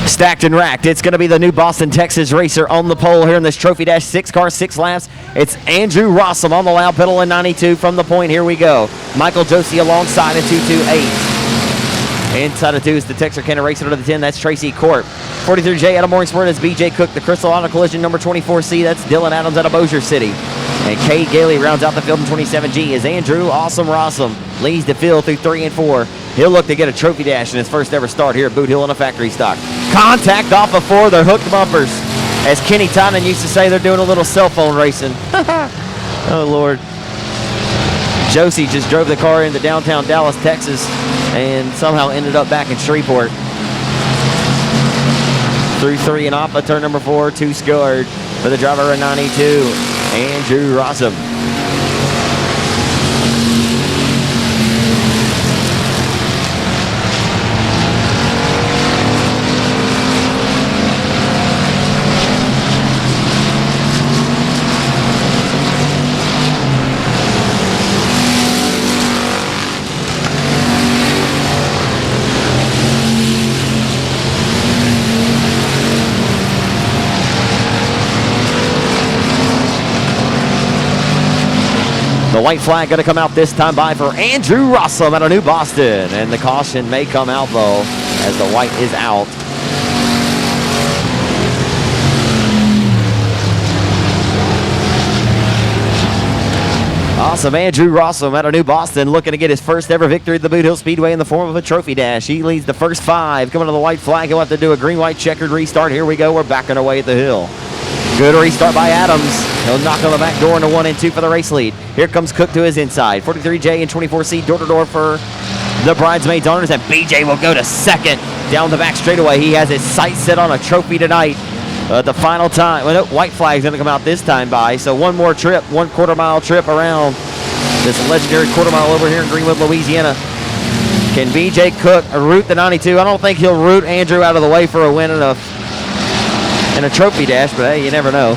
Stacked and racked. It's going to be the new Boston, Texas racer on the pole here in this Trophy Dash 6 car, 6 laps. It's Andrew Rossum on the loud pedal in 92 from the point. Here we go. Michael Josie alongside in 228. Inside of 2 is the Texarkana racer under the 10. That's Tracy Court. 43J out of Morningsport is BJ Cook. The Crystal Auto Collision number 24C. That's Dylan Adams out of Bossier City. And Cade Gailey rounds out the field in 27G is Andrew Awesome Rossum. Leads the field through 3 and 4. He'll look to get a Trophy Dash in his first ever start here at Boot Hill in a factory stock. Contact off of 4, they're hooked bumpers. As Kenny Tynan used to say, they're doing a little cell phone racing. Oh, Lord. Josie just drove the car into downtown Dallas, Texas, and somehow ended up back in Shreveport. Through 3 and off of turn number 4, 2 scored for the driver in 92, Andrew Rossum. The white flag going to come out this time by for Andrew Rossum out of New Boston. And the caution may come out, though, as the white is out. Awesome. Andrew Rossum out of New Boston looking to get his first ever victory at the Boothill Speedway in the form of a Trophy Dash. He leads the first 5. Coming to the white flag, he'll have to do a green-white checkered restart. Here we go. We're backing away at the hill. Good restart by Adams. He'll knock on the back door into 1 and 2 for the race lead. Here comes Cook to his inside. 43J and 24C door-to-door for the Bridesmaids Honors, and BJ will go to second down the back straightaway. He has his sights set on a trophy tonight. The final time, well, no, white flag's going to come out this time by, so one more trip, 1/4 mile trip around this legendary 1/4 mile over here in Greenwood, Louisiana. Can BJ Cook root the 92? I don't think he'll root Andrew out of the way for a win in a Trophy Dash, but hey, you never know.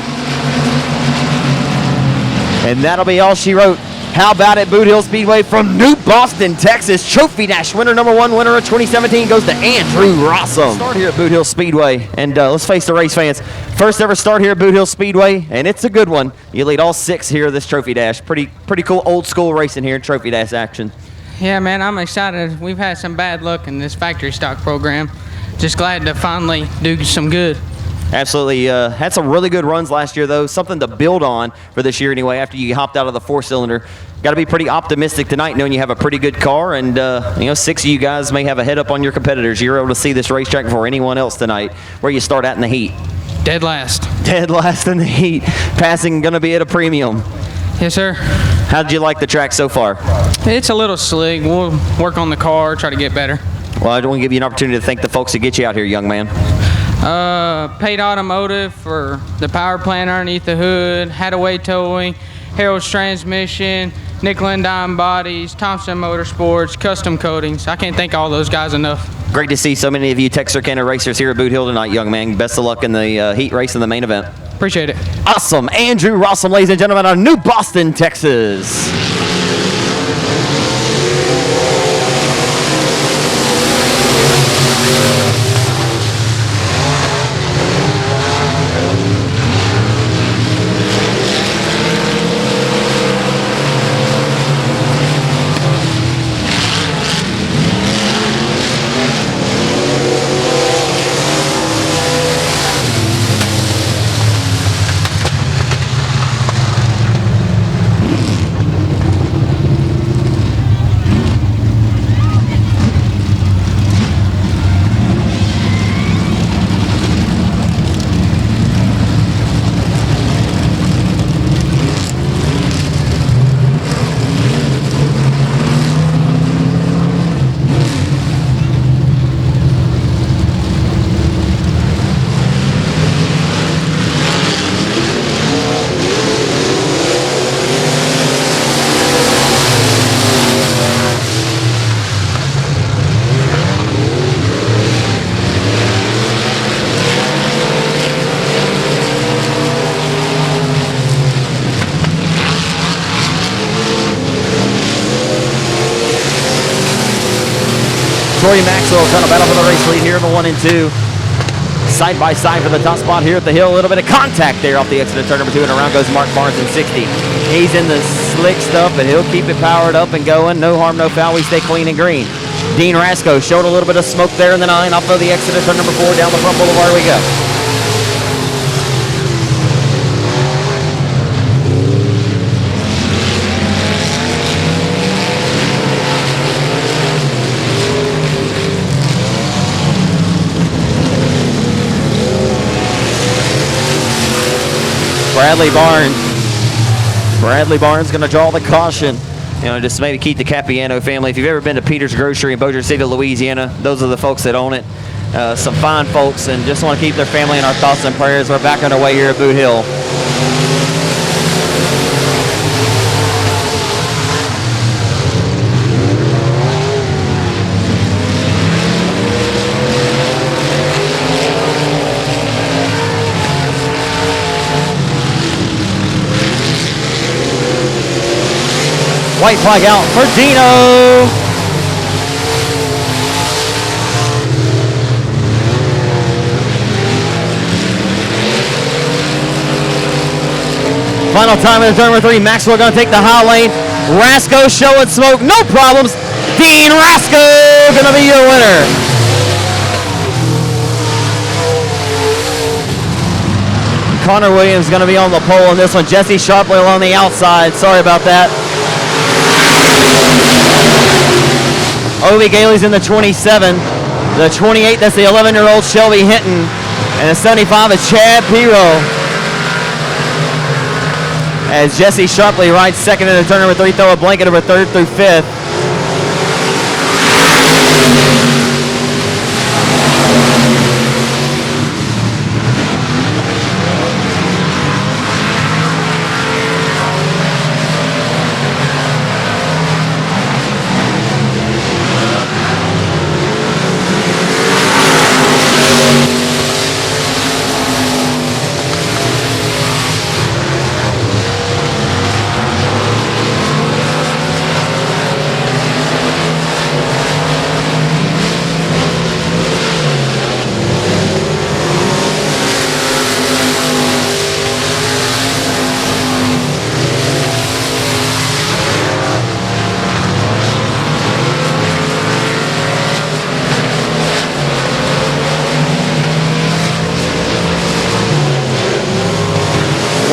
And that'll be all she wrote. How about it, Boothill Speedway from New Boston, Texas. Trophy Dash winner number 1, winner of 2017 goes to Andrew Rossum. Start here at Boothill Speedway, and let's face the race fans. First ever start here at Boothill Speedway, and it's a good one. You lead all 6 here of this Trophy Dash. Pretty cool old school racing here in Trophy Dash action. Yeah, man, I'm excited. We've had some bad luck in this factory stock program. Just glad to finally do some good. Absolutely. Had some really good runs last year, though. Something to build on for this year anyway after you hopped out of the 4-cylinder. Got to be pretty optimistic tonight knowing you have a pretty good car, and 6 of you guys may have a head up on your competitors. You're able to see this racetrack before anyone else tonight. Where you start at in the heat? Dead last. Dead last in the heat. Passing going to be at a premium. Yes, sir. How did you like the track so far? It's a little slick. We'll work on the car, try to get better. Well, I want to give you an opportunity to thank the folks that get you out here, young man. Paid Automotive for the power plant underneath the hood, Hadaway Towing, Harold's Transmission, Nickel and Dime Bodies, Thompson Motorsports, Custom Coatings. I can't thank all those guys enough. Great to see so many of you Texarkana racers here at Boot Hill tonight, young man. Best of luck in the heat race and the main event. Appreciate it. Awesome. Andrew Rossum, ladies and gentlemen, out of New Boston, Texas. Corey Maxwell trying to battle for the race lead here in the 1 and 2. side by side for the top spot here at the hill. A little bit of contact there off the exit of turn number 2, and around goes Mark Barnes in 60. He's in the slick stuff, but he'll keep it powered up and going. No harm, no foul. We stay clean and green. Dean Rasco showed a little bit of smoke there in the 9 off of the exit of turn number 4. Down the front boulevard we go. Bradley Barnes going to draw the caution. You know, just maybe keep the Capiano family. If you've ever been to Peter's Grocery in Bossier City, Louisiana, those are the folks that own it. Some fine folks, and just want to keep their family in our thoughts and prayers. We're back on our way here at Boothill. White flag out for Dino. Final time in turn number 3. Maxwell going to take the high lane. Rasco showing smoke. No problems. Dean Rasco going to be your winner. Connor Williams going to be on the pole in this one. Jesse Sharpley on the outside. Sorry about that. Obi Gailey's in the 27. The 28, that's the 11-year-old Shelby Hinton. And the 75 is Chad Piro. As Jesse Sharpley rides second in the turn number 3, throw a blanket over 3rd through 5th.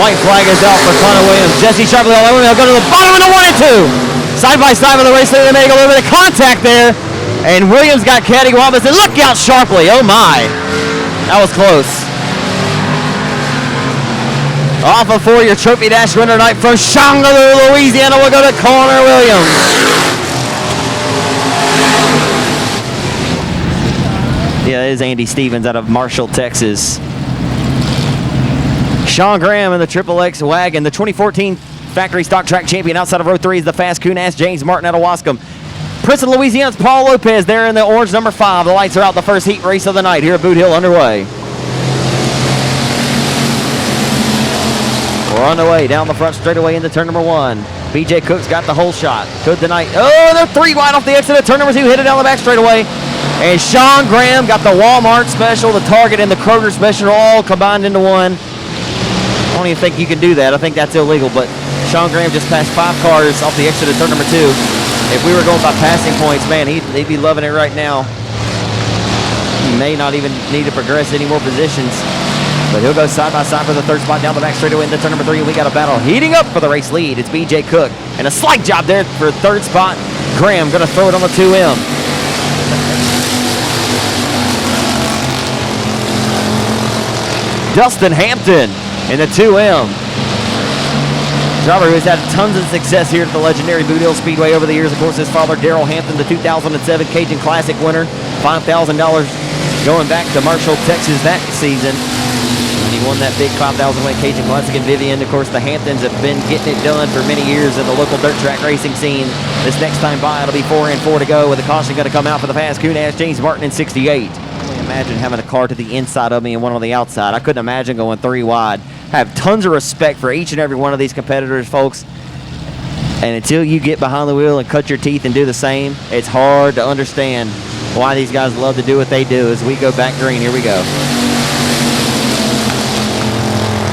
White flag is out for Connor Williams. Jesse Sharpley all over. They'll go to the bottom of the 1 and 2. Side by side with the race leader. They make a little bit of contact there. And Williams got cattywampus. And look out, Sharpley. Oh, my. That was close. Off of 4, your Trophy Dash winner tonight from Shongaloo, Louisiana. We'll go to Connor Williams. Yeah, it is Andy Stevens out of Marshall, Texas. Sean Graham in the Triple X wagon, the 2014 factory stock track champion outside of row 3 is the fast Kunas James Martin out of Wascom. Princeton, Louisiana's Paul Lopez there in the orange number 5. The lights are out. The first heat race of the night here at Boothill underway. We're on the way down the front straightaway into turn number 1. BJ Cook's got the whole shot. Could tonight. Oh, they're 3 wide off the exit of turn number 2. Hit it down the back straightaway. And Sean Graham got the Walmart special, the Target, and the Kroger special all combined into one. I don't even think you can do that. I think that's illegal, but Sean Graham just passed 5 cars off the exit of turn number 2. If we were going by passing points, man, he'd be loving it right now. He may not even need to progress any more positions, but he'll go side by side for the 3rd spot down the back straightaway into turn number 3. We got a battle heating up for the race lead. It's BJ Cook, and a slight job there for 3rd spot. Graham going to throw it on the 2M. Dustin Hampton in the 2M. Driver who has had tons of success here at the legendary Boothill Speedway over the years. Of course, his father, Darrell Hampton, the 2007 Cajun Classic winner. $5,000 going back to Marshall, Texas that season. And he won that big 5,000 weight Cajun Classic in Vivian. Of course, the Hamptons have been getting it done for many years in the local dirt track racing scene. This next time by, it'll be 4 and 4 to go with the caution going to come out for the fast Kunas James Martin in 68. Imagine having a car to the inside of me and one on the outside. I couldn't imagine going 3 wide. I have tons of respect for each and every one of these competitors, folks. And until you get behind the wheel and cut your teeth and do the same, it's hard to understand why these guys love to do what they do. As we go back green, here we go.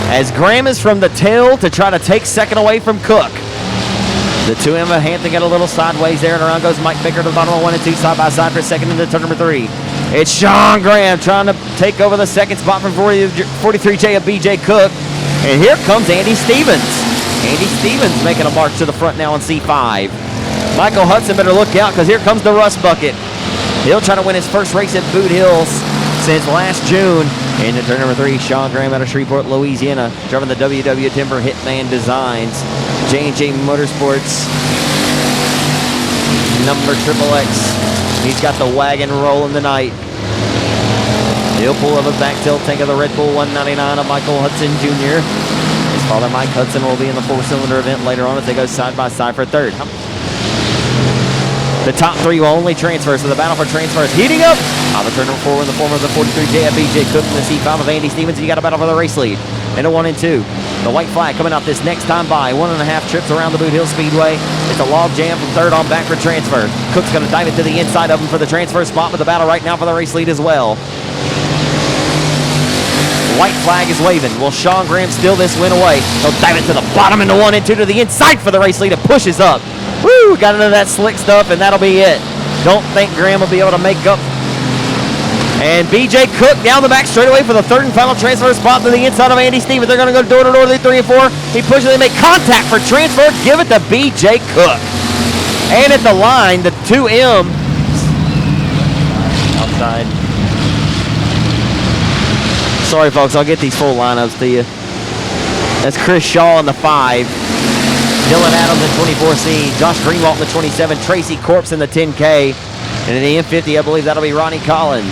as Graham is from the tail to try to take second away from Cook. The two Emma Hampton get a little sideways there, and around goes Mike Baker to the bottom of 1 and 2, side by side for second into turn number 3. It's Sean Graham trying to take over the second spot from 43J of BJ Cook. And here comes Andy Stevens. Andy Stevens making a march to the front now on C5. Michael Hudson better look out because here comes the Rust Bucket. He'll try to win his first race at Boot Hills since last June. Into turn number 3, Sean Graham out of Shreveport, Louisiana, driving the WW Timber Hitman Designs. J&J Motorsports, number XXX. He's got the wagon rolling tonight. He'll pull up a back tilt tank of the Red Bull 199 of Michael Hudson Jr. His father, Mike Hudson, will be in the 4-cylinder event later on as they go side by side for third. The top 3 will only transfer, so the battle for transfer is heating up. On the turn number 4 in the form of the 43J at BJ Cook and the C5 of Andy Stevens. You got a battle for the race lead. Into 1 and 2. The white flag coming out this next time by. 1.5 trips around the Boothill Speedway. It's a log jam from third on back for transfer. Cook's going to dive it to the inside of him for the transfer spot, but the battle right now for the race lead as well. White flag is waving. Will Sean Graham steal this win away? He'll dive it to the bottom into 1 and 2 to the inside for the race lead. It pushes up. Woo! Got into that slick stuff, and that'll be it. Don't think Graham will be able to make up. And BJ Cook down the back straightaway for the third and final transfer spot to the inside of Andy Stevens. They're going to go door to door to 3 and 4. He pushes, they make contact for transfer. Give it to BJ Cook. And at the line, the 2M. Outside. Sorry, folks. I'll get these full lineups to you. That's Chris Shaw in the 5. Dylan Adams in 24C. Josh Greenwald in the 27. Tracy Corpse in the 10K. And in the M50, I believe that'll be Ronnie Collins.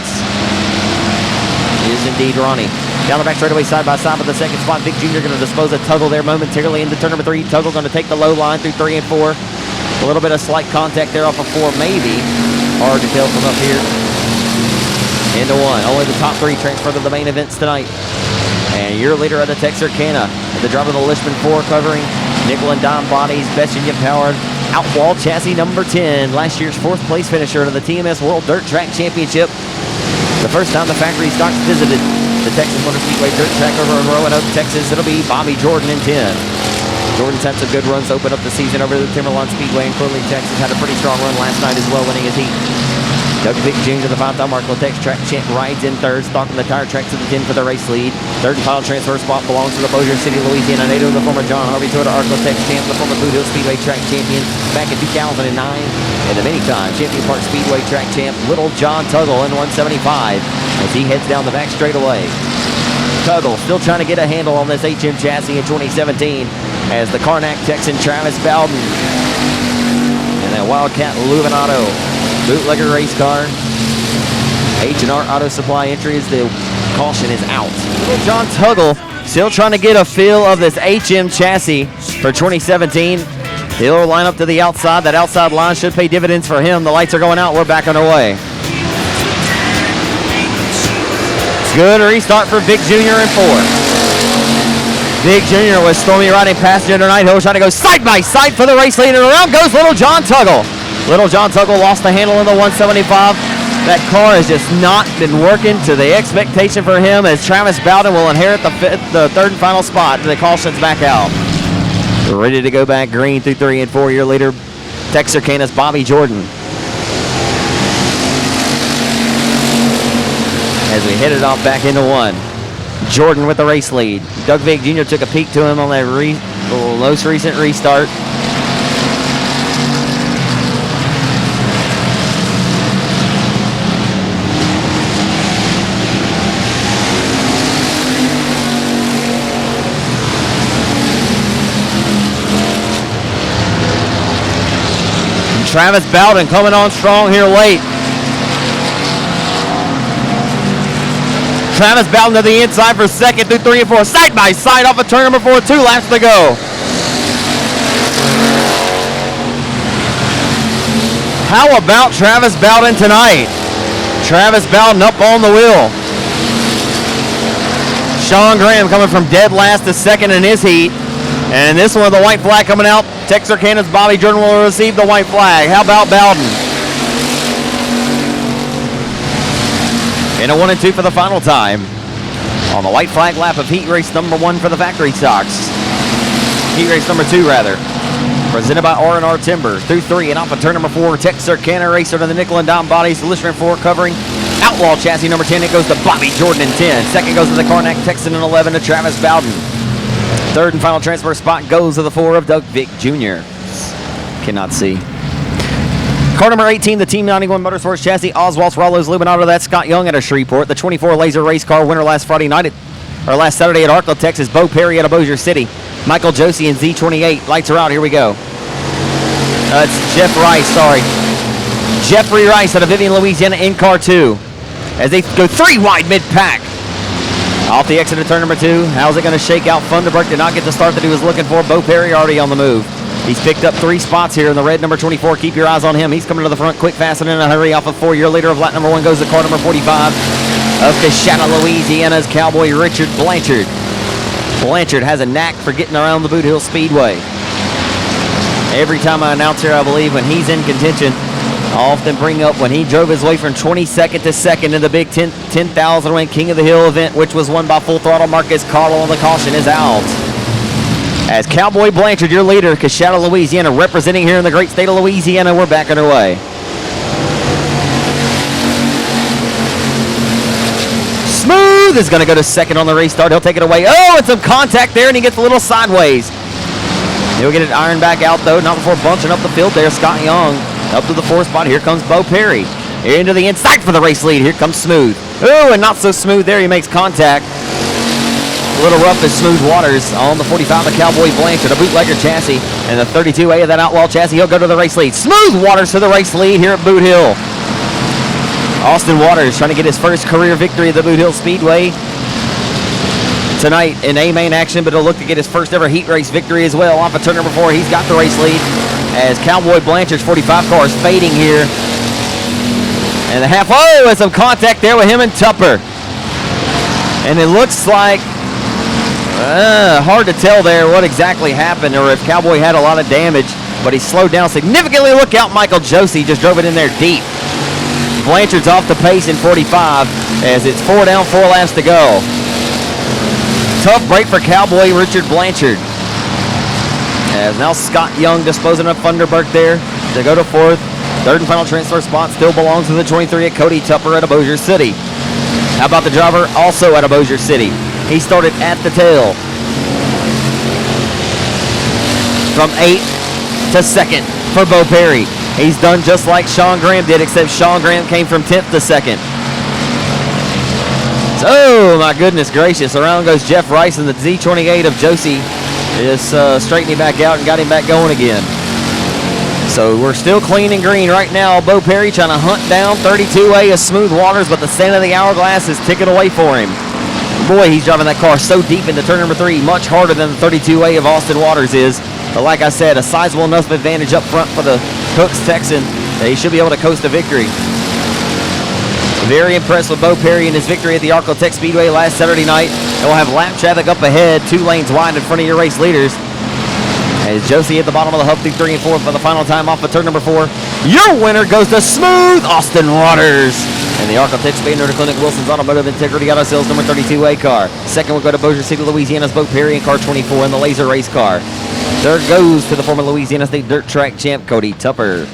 It is indeed Ronnie. Down the back straightaway side by side with the second spot. Vic Jr. going to dispose of Tuggle there momentarily into turn number 3. Tuggle going to take the low line through 3 and 4. A little bit of slight contact there off of 4, maybe. Hard to tell from up here. Into 1. Only the top 3 transfer to the main events tonight. And your leader of the Texarkana, the driver of the Lishman 4 covering nickel and dime bodies, best engine powered Outwall chassis number 10. Last year's 4th place finisher of the TMS World Dirt Track Championship. The first time the factory stocks visited the Texas Motor Speedway Dirt Track over in Roanoke, Texas, it'll be Bobby Jordan in 10. Jordan's had some good runs to open up the season over the Timberline Speedway in Crowley, Texas. Had a pretty strong run last night as well, winning his heat. Doug Vick Jr., the 5-time Arklatex track champ, rides in third, stalking the tire tracks to the 10 for the race lead. Third and final transfer spot belongs to the Bossier City, Louisiana native, the former John Harvey Toyota Arklatex champ, the former Boothill Speedway track champion back in 2009, and the many-time Champion Park Speedway track champ, Little John Tuggle in 175 as he heads down the back straightaway. Tuggle still trying to get a handle on this HM chassis in 2017 as the Karnak Texan Travis Bowden and that Wildcat Luminato bootlegger race car. H&R Auto Supply entry as the caution is out. Little John Tuggle still trying to get a feel of this HM chassis for 2017. He'll line up to the outside. That outside line should pay dividends for him. The lights are going out. We're back underway. Good restart for Vic Jr. in 4. Vic Jr. was stormy riding passenger tonight. He'll try to go side by side for the race lead, and around goes Little John Tuggle. Little John Tuggle lost the handle in the 175. That car has just not been working to the expectation for him as Travis Bowden will inherit the third and final spot. The caution's back out. Ready to go back green through 3 and 4. Your leader, Texarkana's Bobby Jordan. As we headed off back into 1. Jordan with the race lead. Doug Vick Jr. took a peek to him on that most recent restart. Travis Bowden coming on strong here late. Travis Bowden to the inside for second through 3 and 4. Side by side off of turn number 4. 2 laps to go. How about Travis Bowden tonight? Travis Bowden up on the wheel. Sean Graham coming from dead last to second in his heat. And this one with the white flag coming out. Texarkana's Bobby Jordan will receive the white flag. How about Bowden? In a 1 and 2 for the final time. on the white flag lap of heat race number 1 for the factory stocks. Heat race number 2, rather. Presented by R&R Timber. Through 3 and off of turn number 4, Texarkana Racer to the nickel and dime bodies. Listener 4 covering Outlaw chassis number 10. It goes to Bobby Jordan in 10. Second goes to the Karnak Texan in 11 to Travis Bowden. Third and final transfer spot goes to the 4 of Doug Vick Jr. Cannot see. Car number 18, the Team 91 Motorsports chassis, Oswald's Rollo's Lubinato. That's Scott Young out of Shreveport. The 24 Laser Race Car winner last Saturday at Arco, Texas. Bo Perry out of Bossier City. Michael Josie in Z28. Lights are out. Here we go. It's Jeff Rice, sorry. Jeffrey Rice out of Vivian, Louisiana in car 2. As they go 3 wide mid-pack. Off the exit of turn number 2. How's it going to shake out? Funderburk did not get the start that he was looking for. Bo Perry already on the move. He's picked up 3 spots here in the red number 24. Keep your eyes on him. He's coming to the front quick, fast, and in a hurry. Off of 4-year leader of lap number 1 goes the car number 45 of Coshada, Louisiana's Cowboy Richard Blanchard. Blanchard has a knack for getting around the Boothill Speedway. Every time I announce here, I believe when he's in contention, I often bring up when he drove his way from 22nd to 2nd in the big 10,000 win King of the Hill event, which was won by Full Throttle Marcus Carlo on the caution, is out. As Cowboy Blanchard, your leader, Coshada, Louisiana, representing here in the great state of Louisiana, we're back underway. Smooth is going to go to 2nd on the restart. He'll take it away. Oh, and some contact there, and he gets a little sideways. He'll get it ironed back out, though, not before bunching up the field there. Scott Young up to the 4th spot. Here comes Bo Perry. Into the inside for the race lead. Here comes Smooth. Oh, and not so smooth there. He makes contact. A little rough as Smooth Waters on the 45 of Cowboy Blanchard, a bootlegger chassis, and the 32A of that Outlaw chassis. He'll go to the race lead. Smooth Waters to the race lead here at Boot Hill. Austin Waters trying to get his first career victory at the Boothill Speedway tonight in A-main action, but he'll look to get his first ever heat race victory as well. Off of turn number 4, he's got the race lead as Cowboy Blanchard's 45 car is fading here. And the half, oh, and some contact there with him and Tupper. And it looks like, hard to tell there what exactly happened or if Cowboy had a lot of damage, but he slowed down significantly. Look out, Michael Josie just drove it in there deep. Blanchard's off the pace in 45 as it's 4 down, 4 laps to go. Tough break for Cowboy Richard Blanchard. As now Scott Young disposing of Funderburk there to go to 4th. 3rd and final transfer spot still belongs to the 23 at Cody Tupper out of Bossier City. How about the driver also out of Bossier City? He started at the tail. From 8th to 2nd for Bo Perry. He's done just like Sean Graham did, except Sean Graham came from 10th to 2nd. Oh, my goodness gracious. Around goes Jeff Rice, and the Z28 of Josie is straightening back out and got him back going again. So we're still clean and green right now. Bo Perry trying to hunt down 32A of Smooth Waters, but the stand of the hourglass is ticking away for him. Boy, he's driving that car so deep into turn number 3, much harder than the 32A of Austin Waters is. But like I said, a sizable enough advantage up front for the Hooks Texan that he should be able to coast a victory. Very impressed with Bo Perry and his victory at the Arco-Tex Speedway last Saturday night. And we'll have lap traffic up ahead, 2 lanes wide in front of your race leaders. As Josie at the bottom of the hub through 3 and 4 for the final time off of turn number 4. Your winner goes to Smooth Austin Waters. And the Arco-Tex Speedway Clinic Wilson's Automotive Integrity Auto Sales number 32A car. Second will go to Bossier City, Louisiana's Bo Perry in car 24 in the Laser Race car. Third goes to the former Louisiana State Dirt Track champ, Cody Tupper.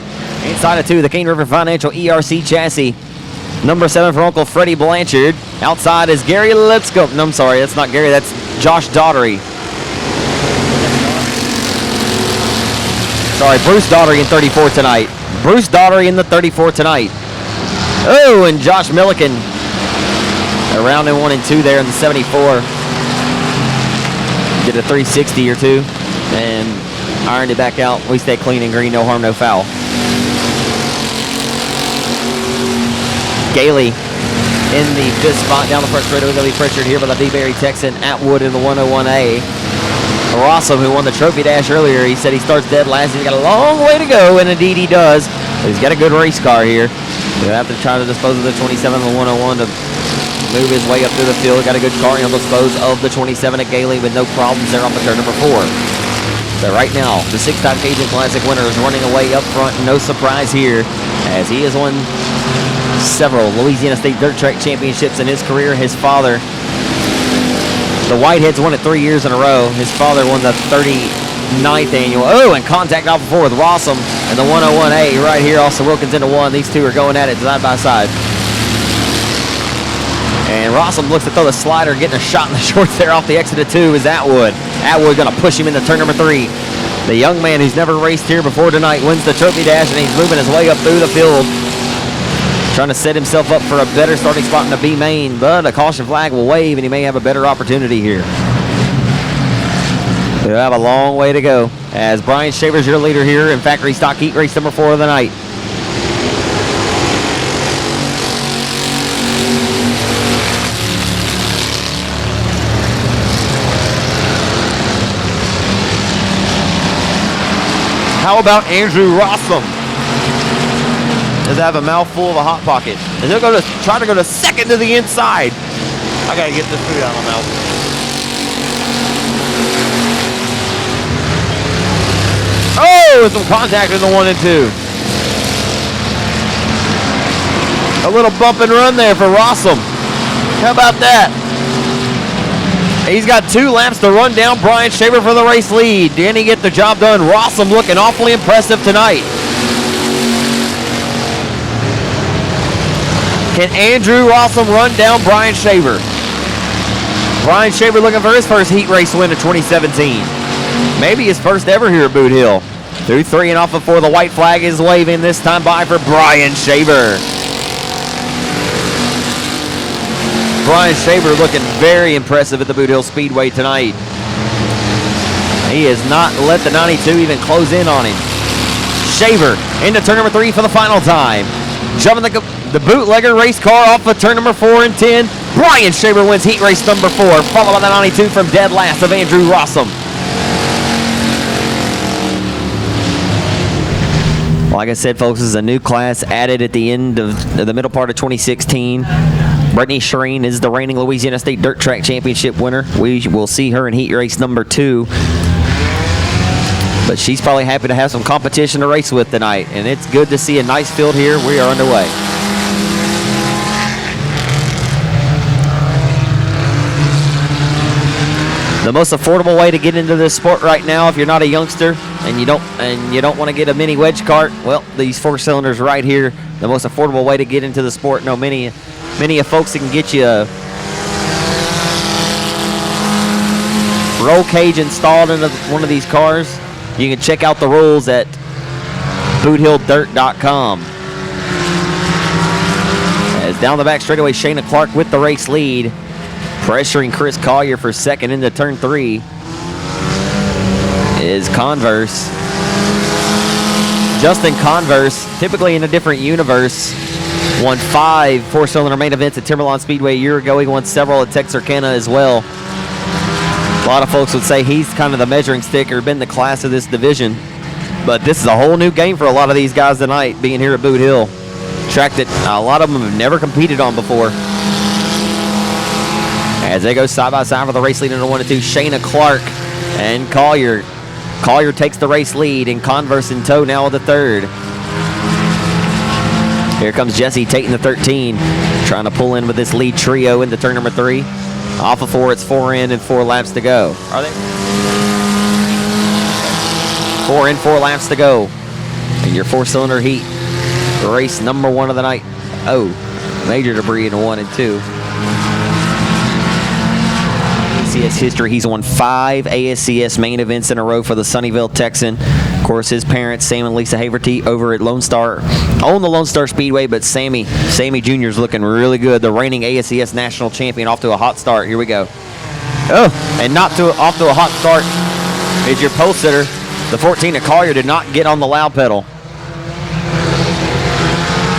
Inside of 2, the Cane River Financial ERC chassis. Number 7 for Uncle Freddie Blanchard. Outside is Gary Lipscomb. No, I'm sorry, that's not Gary, that's Josh Daughtery. Sorry, Bruce Daughtery in 34 tonight. Bruce Daughtery in the 34 tonight. Oh, and Josh Milliken around in 1 and 2 there in the 74. Did a 360 or 2 and ironed it back out. We stay clean and green, no harm, no foul. Gailey in the 5th spot down the front straight. Going to be pressured here by the D-Berry Texan Atwood in the 101A. Rossum, who won the trophy dash earlier, he said he starts dead last. He's got a long way to go, and indeed he does. He's got a good race car here. He'll have to try to dispose of the 27 and the 101 to move his way up through the field. Got a good car. He'll dispose of the 27 at Gailey with no problems there off of turn number 4. So right now, the 6-time Cajun Classic winner is running away up front. No surprise here, as he has won several Louisiana State Dirt Track championships in his career. His father The Whiteheads won it 3 years in a row. His father won the 39th annual. Oh, and contact off before with Rossum and the 101A right here. Also Wilkins into one. These two are going at it side by side. And Rossum looks to throw the slider, getting a shot in the shorts there off the exit of 2 is Atwood. Atwood going to push him into turn number 3. The young man who's never raced here before tonight wins the trophy dash, and he's moving his way up through the field, trying to set himself up for a better starting spot in the B main, but a caution flag will wave, and he may have a better opportunity here. He'll have a long way to go, as Brian Shaver's your leader here in factory stock heat race number 4 of the night. How about Andrew Rossum? Does have a mouthful of a Hot Pocket. And he'll go to try to go to second to the inside. I gotta get this food out of my mouth. Oh, some contact in the 1 and 2. A little bump and run there for Rossum. How about that? He's got 2 laps to run down Brian Shaver for the race lead. Did he get the job done? Rossum looking awfully impressive tonight. Can Andrew Rossum run down Brian Shaver? Brian Shaver looking for his first heat race win of 2017. Maybe his first ever here at Boot Hill. Through 3 and off before the white flag is waving. This time by for Brian Shaver. Brian Shaver looking very impressive at the Boothill Speedway tonight. He has not let the 92 even close in on him. Shaver into turn number 3 for the final time. Jumping the bootlegger race car off of turn number 4 and 10. Brian Shaver wins heat race number 4, followed by the 92 from dead last of Andrew Rossum. Like I said, folks, this is a new class added at the end of the middle part of 2016. Brittany Shireen is the reigning Louisiana State Dirt Track Championship winner. We will see her in heat race number 2. But she's probably happy to have some competition to race with tonight. And it's good to see a nice field here. We are underway. The most affordable way to get into this sport right now, if you're not a youngster and you don't want to get a mini wedge cart, well, these 4-cylinders right here, the most affordable way to get into the sport. No, many of folks that can get you a roll cage installed into one of these cars. You can check out the rules at boothilldirt.com. As down the back straightaway, Shayna Clark with the race lead, pressuring Chris Collier for second into turn 3 is Converse. Justin Converse, typically in a different universe, won 5 4-cylinder main events at Timberlawn Speedway a year ago. He won several at Texarkana as well. A lot of folks would say he's kind of the measuring stick or been the class of this division. But this is a whole new game for a lot of these guys tonight, being here at Boot Hill. Track that a lot of them have never competed on before. As they go side by side for the race lead in the 1 and 2, Shayna Clark and Collier. Collier takes the race lead, and Converse in tow now with the 3rd. Here comes Jesse Tate in the 13, trying to pull in with this lead trio into turn number 3. Off of 4, it's 4 in and 4 laps to go. Are they? 4 in, 4 laps to go. In your 4-cylinder heat, race number 1 of the night. Oh, major debris in 1 and 2. ASCS history, he's won 5 ASCS main events in a row for the Sunnyvale Texan. Of course, his parents, Sam and Lisa Haverty, over at Lone Star, own the Lone Star Speedway, but Sammy Jr. is looking really good. The reigning ASCS national champion, off to a hot start. Here we go. Oh, and off to a hot start is your pole sitter. The 14 of Collier did not get on the loud pedal.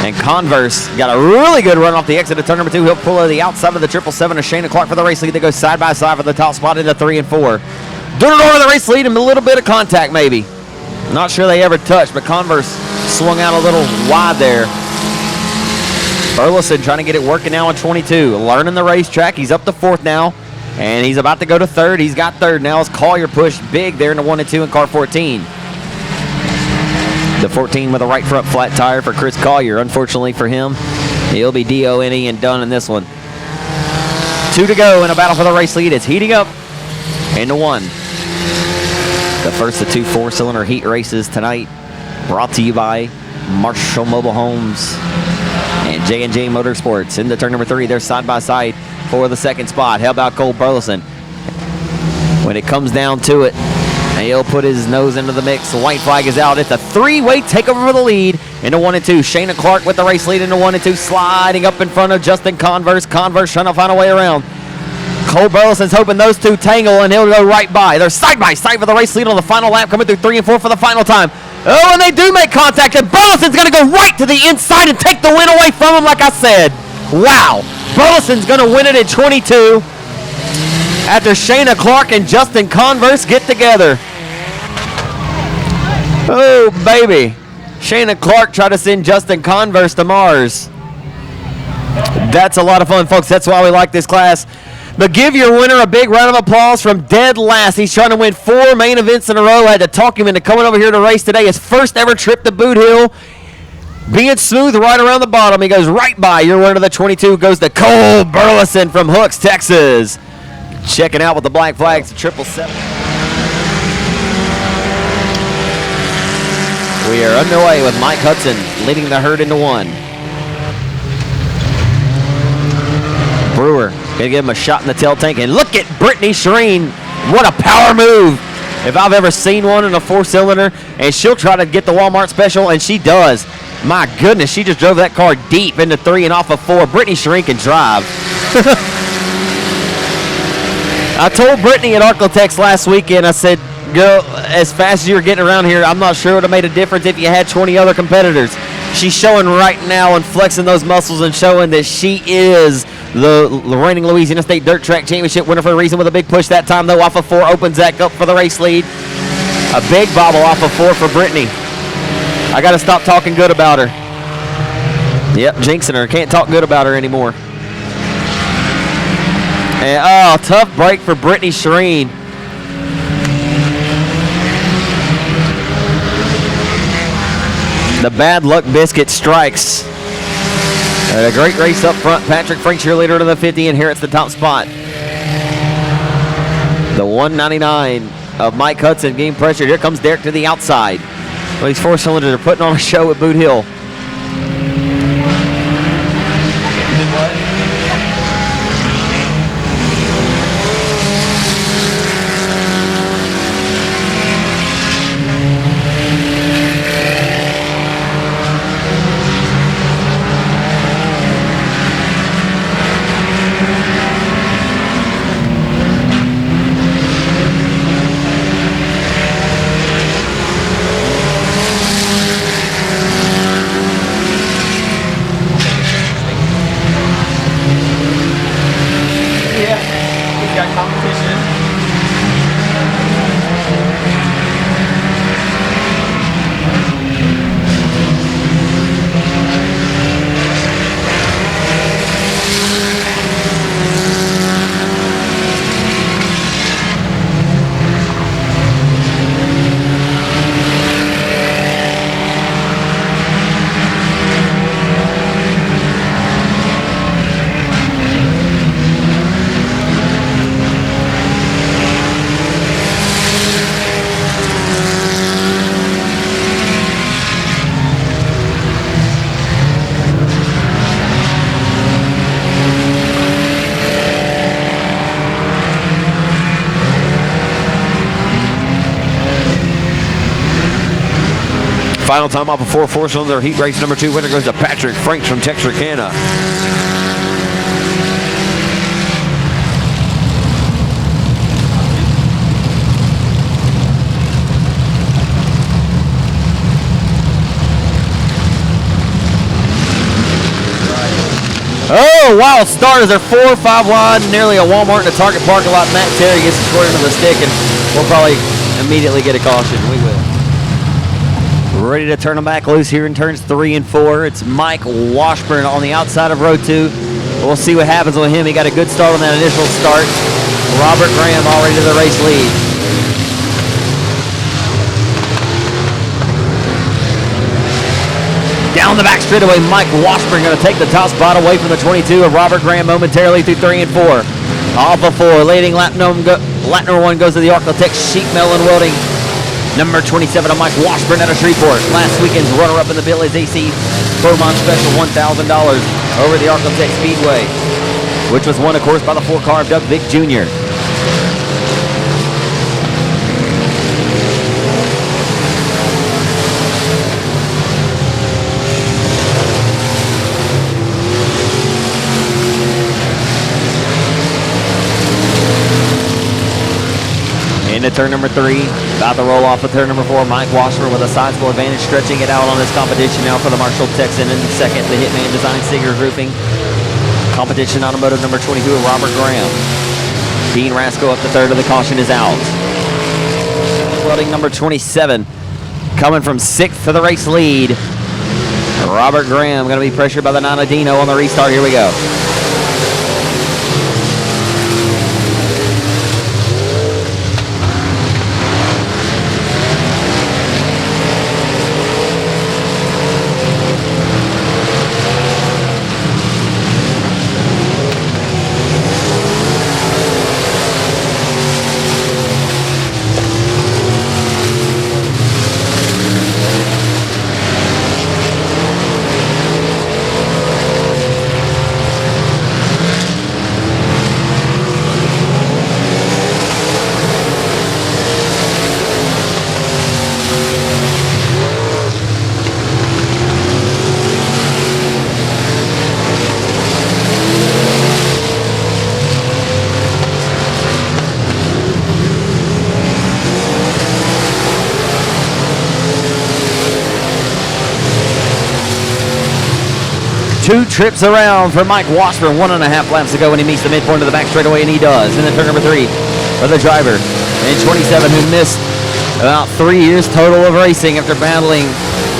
And Converse got a really good run off the exit of turn number 2. He'll pull to the outside of the 777 of Shayna Clark for the race lead. They go side by side for the top spot into 3 and 4. Doing it over the race lead and a little bit of contact maybe. Not sure they ever touched, but Converse swung out a little wide there. Burleson trying to get it working now on 22. Learning the racetrack. He's up to 4th now, and he's about to go to 3rd. He's got 3rd now as Collier pushed big there in the 1 and 2 in car 14. The 14 with a right front flat tire for Chris Collier. Unfortunately for him, he'll be DONE and done in this one. 2 to go in a battle for the race lead. It's heating up into 1. The first of 2 4-cylinder heat races tonight, brought to you by Marshall Mobile Homes and J&J Motorsports. Into turn number 3, they're side by side for the second spot. How about Cole Burleson? When it comes down to it, he'll put his nose into the mix. The white flag is out. It's a 3-way takeover for the lead into 1 and 2. Shayna Clark with the race lead into 1 and 2, sliding up in front of Justin Converse. Converse trying to find a way around. Cole Burleson's hoping those two tangle, and he'll go right by. They're side by side for the race lead on the final lap, coming through 3 and 4 for the final time. Oh, and they do make contact, and Burleson's going to go right to the inside and take the win away from him, like I said. Wow. Burleson's going to win it in 22 after Shayna Clark and Justin Converse get together. Oh, baby. Shayna Clark tried to send Justin Converse to Mars. That's a lot of fun, folks. That's why we like this class. But give your winner a big round of applause from dead last. He's trying to win 4 main events in a row. I had to talk him into coming over here to race today. His first ever trip to Boothill. Being smooth right around the bottom. He goes right by. Your winner of the 22 goes to Cole Burleson from Hooks, Texas. Checking out with the black flags, the 777. We are underway with Mike Hudson leading the herd into 1. Brewer gonna give him a shot in the tail tank, and look at Brittany Shireen. What a power move if I've ever seen one in a 4-cylinder. And she'll try to get the Walmart special, and she does. My goodness, she just drove that car deep into 3 and off of 4. Brittany Shireen can drive. I told Brittany at Arklatex last weekend, I said, girl, as fast as you were getting around here, I'm not sure it would have made a difference if you had 20 other competitors. She's showing right now and flexing those muscles and showing that she is the reigning Louisiana State Dirt Track Championship winner for a reason, with a big push that time, though, off of 4. Opens that up for the race lead. A big bobble off of 4 for Brittany. I got to stop talking good about her. Yep, jinxing her. Can't talk good about her anymore. And, oh, tough break for Brittany Shireen. The bad luck biscuit strikes. A great race up front. Patrick Frank, cheerleader to the 50, inherits the top spot. The 199 of Mike Hudson getting pressure. Here comes Derrick to the outside. Well, these 4-cylinders are putting on a show at Boothill. Final time off of 4-cylinder heat race number 2. Winner goes to Patrick Franks from Texarkana. Oh, wild start as they're 4-5 wide, nearly a Walmart in the Target parking lot. Matt Terry gets the square into the stick, and we'll probably immediately get a caution. We will. Ready to turn them back loose here in turns 3 and 4. It's Mike Washburn on the outside of row 2. We'll see what happens with him. He got a good start on that initial start. Robert Graham already to the race lead. Down the back straightaway. Mike Washburn going to take the top spot away from the 22 of Robert Graham momentarily through 3 and 4. Off of 4, leading lap number 1 goes to the Architect Sheep Melon Welding. Number 27 of Mike Washburn out of Shreveport. Last weekend's runner-up in the Billy's AC Beaumont Special, $1,000 over the Architect Speedway, which was won, of course, by the 4-car of Doug Vick Jr. Into turn number 3, about to roll off with turn number 4. Mike Washburn with a sizable advantage, stretching it out on this competition now for the Marshall Texan. In second, the Hitman Design Seegers Roofing. Competition automotive number 22 of Robert Graham. Dean Rasco up to third, and the caution is out. Welding number 27, coming from 6th to the race lead. Robert Graham going to be pressured by the Nana Dino on the restart. Here we go. Two trips around for Mike Washburn, 1.5 laps to go when he meets the midpoint of the back straightaway, and he does. And then turn number 3 for the driver, and 27, who missed about 3 years total of racing after battling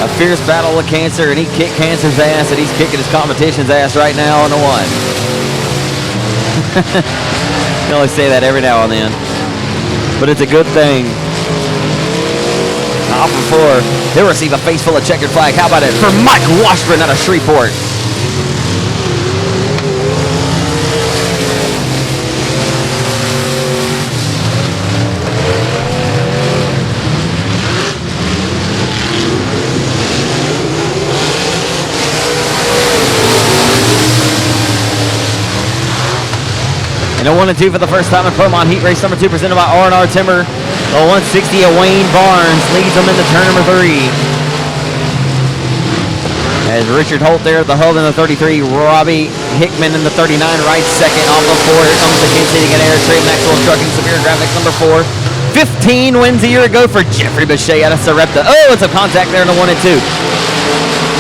a fierce battle with cancer, and he kicked cancer's ass, and he's kicking his competition's ass right now on the 1. You can only say that every now and then, but it's a good thing. Off of 4, he'll receive a face full of checkered flag. How about it for Mike Washburn out of Shreveport? And a 1 and 2 for the first time in Promont Heat Race number 2, presented by R&R Timber. The 160 of Wayne Barnes leads them into turn number 3. As Richard Holt there at the hub in the 33, Robbie Hickman in the 39, right second off of 4. Here comes the Kid City and Air Trade Maxwell Trucking, Severe Graphics number 4. 15 wins a year ago for Jeffrey Bechet out of Sarepta. Oh, it's a contact there in the 1 and 2.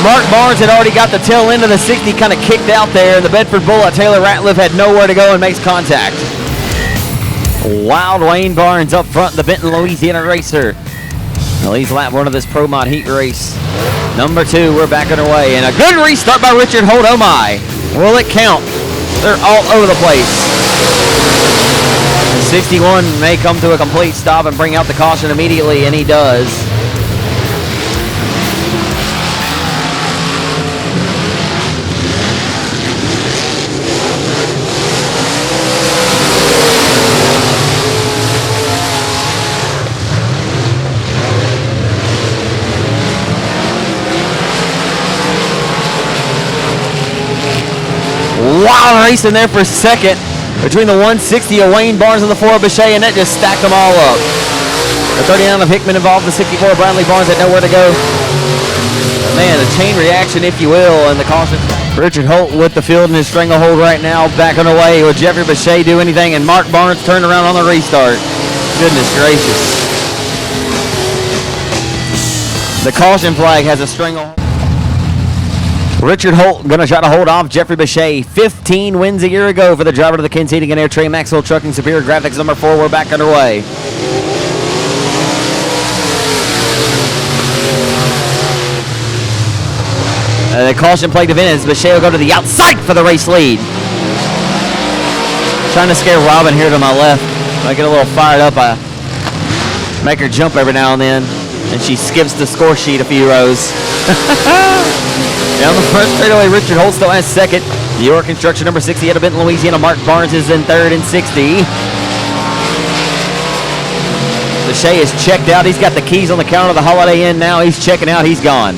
Mark Barnes had already got the tail end of the 60, kind of kicked out there, and the Bedford Bullet, Taylor Ratliff, had nowhere to go and makes contact. Wild Wayne Barnes up front, the Benton, Louisiana racer. Leads lap 1 of this Pro Mod Heat race. Number 2, we're back underway, and a good restart by Richard Holt. Oh my, will it count? They're all over the place. 61 may come to a complete stop and bring out the caution immediately, and he does. Wild racing there for second between the 160 of Wayne Barnes and the 4 of Bechet, and that just stacked them all up. The 39 of Hickman involved, the 64 of Bradley Barnes had nowhere to go. Man, a chain reaction, if you will, and the caution. Richard Holt with the field in his stranglehold right now, back on the way. Will Jeffrey Bechet do anything? And Mark Barnes turned around on the restart. Goodness gracious. The caution flag has a stranglehold. Richard Holt going to try to hold off Jeffrey Bechet. 15 wins a year ago for the driver of the Kins Heating and Air Trey Maxwell Trucking Superior Graphics number 4. We're back underway. The caution plate event is Bechet will go to the outside for the race lead. Trying to scare Robin here to my left. I get a little fired up. I make her jump every now and then, and she skips the score sheet a few rows. Down the front straightaway, Richard Holt still has second. New York Construction number 60 out of Benton, Louisiana. Mark Barnes is in third and 60. Shea is checked out. He's got the keys on the counter of the Holiday Inn now. He's checking out. He's gone.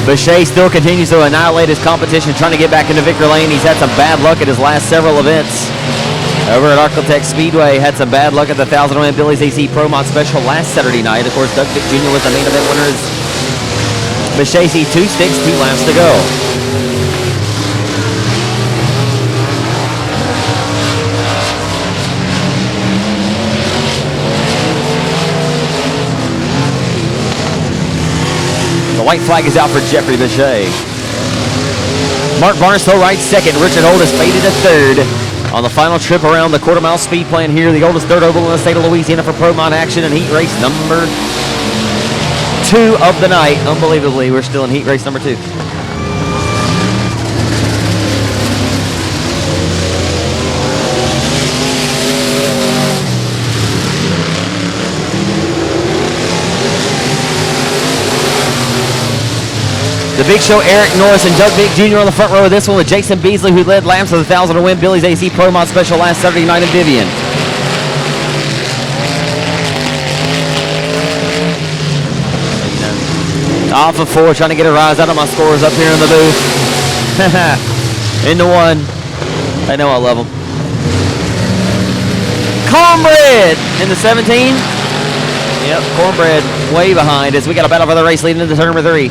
Bechet still continues to annihilate his competition, trying to get back into Victor Lane. He's had some bad luck at his last several events. Over at Untitled Speedway, had some bad luck at the 1,000 win Billy's AC Pro Mod Special last Saturday night. Of course, Doug Vick Jr. was the main event winner. Bechet see 2 sticks, 2 laps to go. The white flag is out for Jeffrey Bechet. Mark Barnes still rides second. Richard Holt is faded to third. On the final trip around the quarter-mile speed plan here, the oldest dirt oval in the state of Louisiana for Pro Mod action and heat race number 2 of the night. Unbelievably, we're still in heat race number 2. The Big Show, Eric Norris and Doug Vick Jr. on the front row of this one with Jason Beasley, who led laps of the 1,000 to win Billy's AC Pro Mod Special last Saturday night in Vivian. Off of 4, trying to get a rise out of my scores up here in the booth. Into 1. I know I love them. Cornbread in the 17. Yep, Cornbread way behind as we got a battle for the race leading into turn number 3.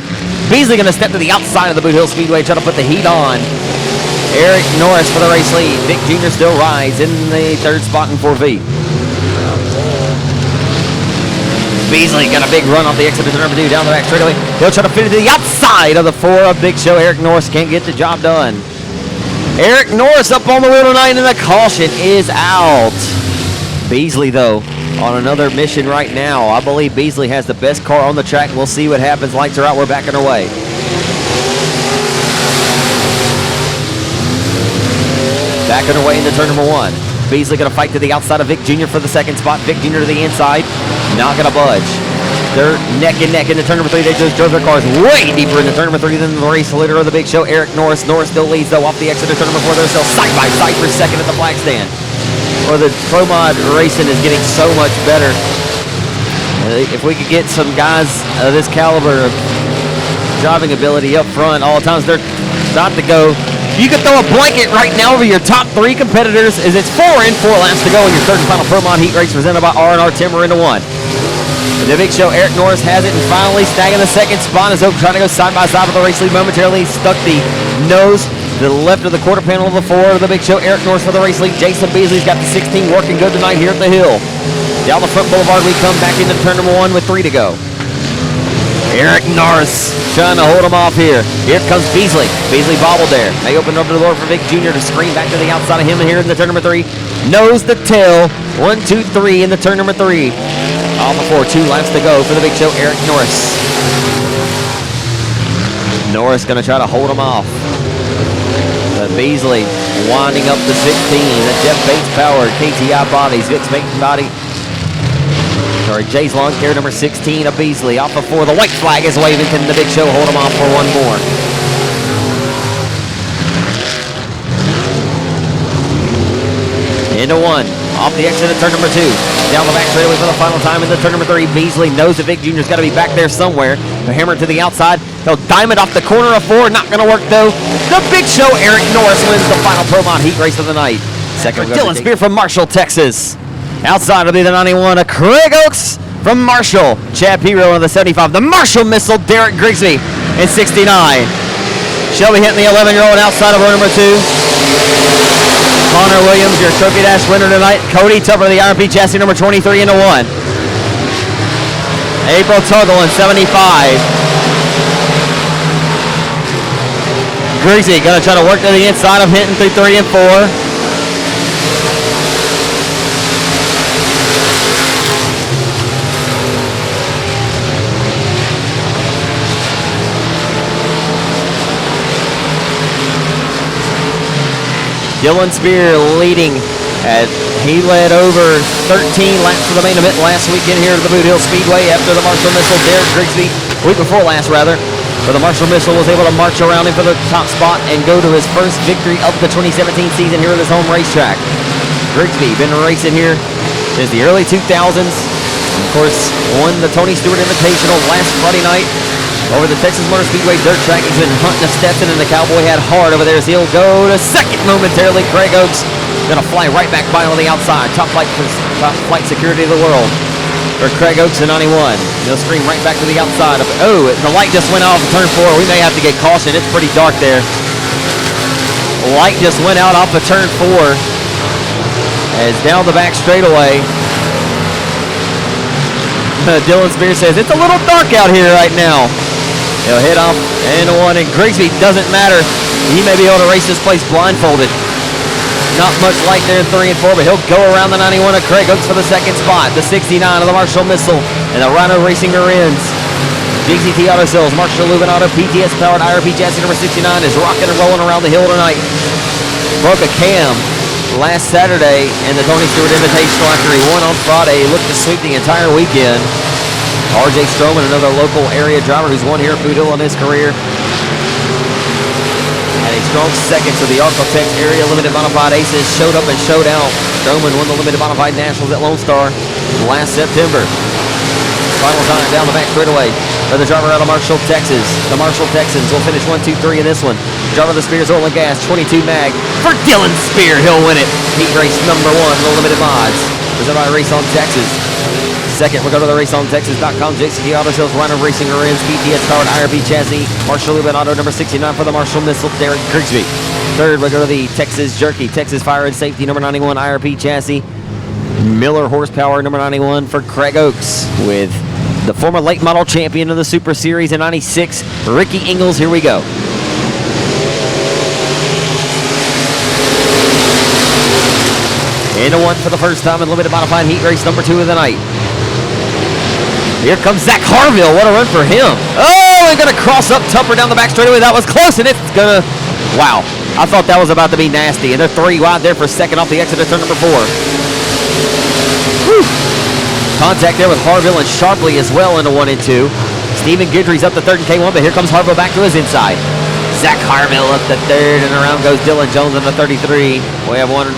Beasley going to step to the outside of the Boothill Speedway, try to put the heat on. Eric Norris for the race lead. Vick Jr. still rides in the 3rd spot in 4V. Beasley got a big run off the exit of turn number 2 down the back straightaway. He'll try to fit it to the outside of the 4 of Big Show. Eric Norris can't get the job done. Eric Norris up on the wheel tonight, and the caution is out. Beasley, though, on another mission right now. I believe Beasley has the best car on the track. We'll see what happens. Lights are out. We're backing away. Backing away into turn number 1. Beasley going to fight to the outside of Vick Jr. for the 2nd spot. Vick Jr. to the inside. Not going to budge. They're neck and neck into turn number 3. They just drove their cars way deeper into turn number 3 than the race leader of the Big Show, Eric Norris. Norris still leads, though, off the exit of turn number 4. They're still side by side for 2nd at the flag stand. Or the Pro Mod racing is getting so much better. If we could get some guys of this caliber of driving ability up front all the times, they're not to go. You could throw a blanket right now over your top 3 competitors as it's 4 laps to go in your 3rd and final Pro Mod heat race presented by R&R Timber into 1. The Big Show, Eric Norris has it and finally snagging the 2nd spot as Oak trying to go side by side with the race lead momentarily. Stuck the nose to the left of the quarter panel of the 4 of the Big Show, Eric Norris for the race lead. Jason Beasley's got the 16 working good tonight here at the hill. Down the front boulevard we come back into turn number 1 with 3 to go. Eric Norris trying to hold him off here. Here comes Beasley. Beasley bobbled there. They open up the door for Vick Jr. to screen back to the outside of him here in the turn number 3. Nose to tail. 1, 2, 3 in the turn number 3. Off the 4, 2 laps to go for the Big Show, Eric Norris. Norris going to try to hold him off. Beasley winding up the 16. The Jeff Bates powered KTI bodies. Vick's Bates body. Sorry, Jay's Lawn Care number 16 of Beasley. Off of 4. The white flag is waving. Can the Big Show hold him off for 1 more? Into 1. Off the exit of turn number 2. Down the back straightaway for the final time in the turn number 3. Beasley knows that Vick Jr.'s got to be back there somewhere. The hammer to the outside. He'll dime it off the corner of 4. Not going to work, though. The Big Show, Eric Norris, wins the final Pro Mod heat race of the night. Second, Dylan Spear from Marshall, Texas. Outside will be the 91 of Craig Oaks from Marshall. Chad Piro on the 75. The Marshall Missile, Derrick Grigsby in 69. Shelby hitting the 11-year-old outside of row number 2. Connor Williams, your Trophy Dash winner tonight. Cody Tupper, the RP chassis number 23 into 1. April Tuggle in 75. Grigsby going to try to work to the inside of Hinton through 3 and 4. Dylan Spear leading as he led over 13 laps for the main event last weekend here at the Boothill Speedway after the Marshall Missile. Derrick Grigsby, week before last rather, but the Marshall Missile was able to march around him for the top spot and go to his first victory of the 2017 season here at his home racetrack. Grigsby been racing here since the early 2000s. Of course, won the Tony Stewart Invitational last Friday night over the Texas Motor Speedway dirt track. He's been hunting a Stetson, and the Cowboy had hard over there as he'll go to second momentarily. Craig Oaks gonna fly right back by on the outside. Top flight security of the world for Craig Oaks in 91. He'll scream right back to the outside. Oh, the light just went off of turn 4. We may have to get caution. It's pretty dark there. Light just went out off of turn 4 as down the back straightaway. Dylan Spear says, it's a little dark out here right now. He'll hit off and one, and Grigsby doesn't matter. He may be able to race this place blindfolded. Not much light there in 3 and 4, but he'll go around the 91 of Craig Oaks for the second spot. The 69 of the Marshall Missile and the Rhino Racing Marines. GCT Auto Sales, Marshall Lubin Auto, PTS powered IRP chassis number 69 is rocking and rolling around the hill tonight. Broke a cam last Saturday in the Tony Stewart Invitational after he won on Friday. He looked to sweep the entire weekend. RJ Stroman, another local area driver who's won here at Boothill in his career. Had a strong second to the Architects Area Limited Modified Aces. Showed up and showed out. Stroman won the Limited Modified Nationals at Lone Star last September. Final time down the back straightaway for the driver out of Marshall, Texas. The Marshall Texans will finish 1, 2, 3 in this one. Driver of the Spears Oil and Gas, 22 mag for Dylan Spear. He'll win it. Heat race number 1 for the Limited Mods. Presented by Race on Texas. Second, we'll go to the raceontexas.com. JCT Auto Sales, Rhino Racing Marines, PTS powered IRB chassis. Marshall Lubin Auto number 69 for the Marshall Missile, Derrick Grigsby. Third, we'll go to the Texas Jerky, Texas Fire and Safety number 91 IRP chassis. Miller Horsepower number 91 for Craig Oaks with the former late model champion of the Super Series in 96, Ricky Ingles. Here we go. Into one for the first time in limited modified heat race number 2 of the night. Here comes Zach Harville. What a run for him. Oh, and gonna cross up Tupper down the back straightaway. That was close, and it's gonna, wow. I thought that was about to be nasty. And they're 3 wide there for second off the exit of turn number 4. Whew. Contact there with Harville and Sharpley as well into 1 and 2. Stephen Guidry's up the third in K1, but here comes Harville back to his inside. Zach Harville up the third, and around goes Dylan Jones in the 33. We have one.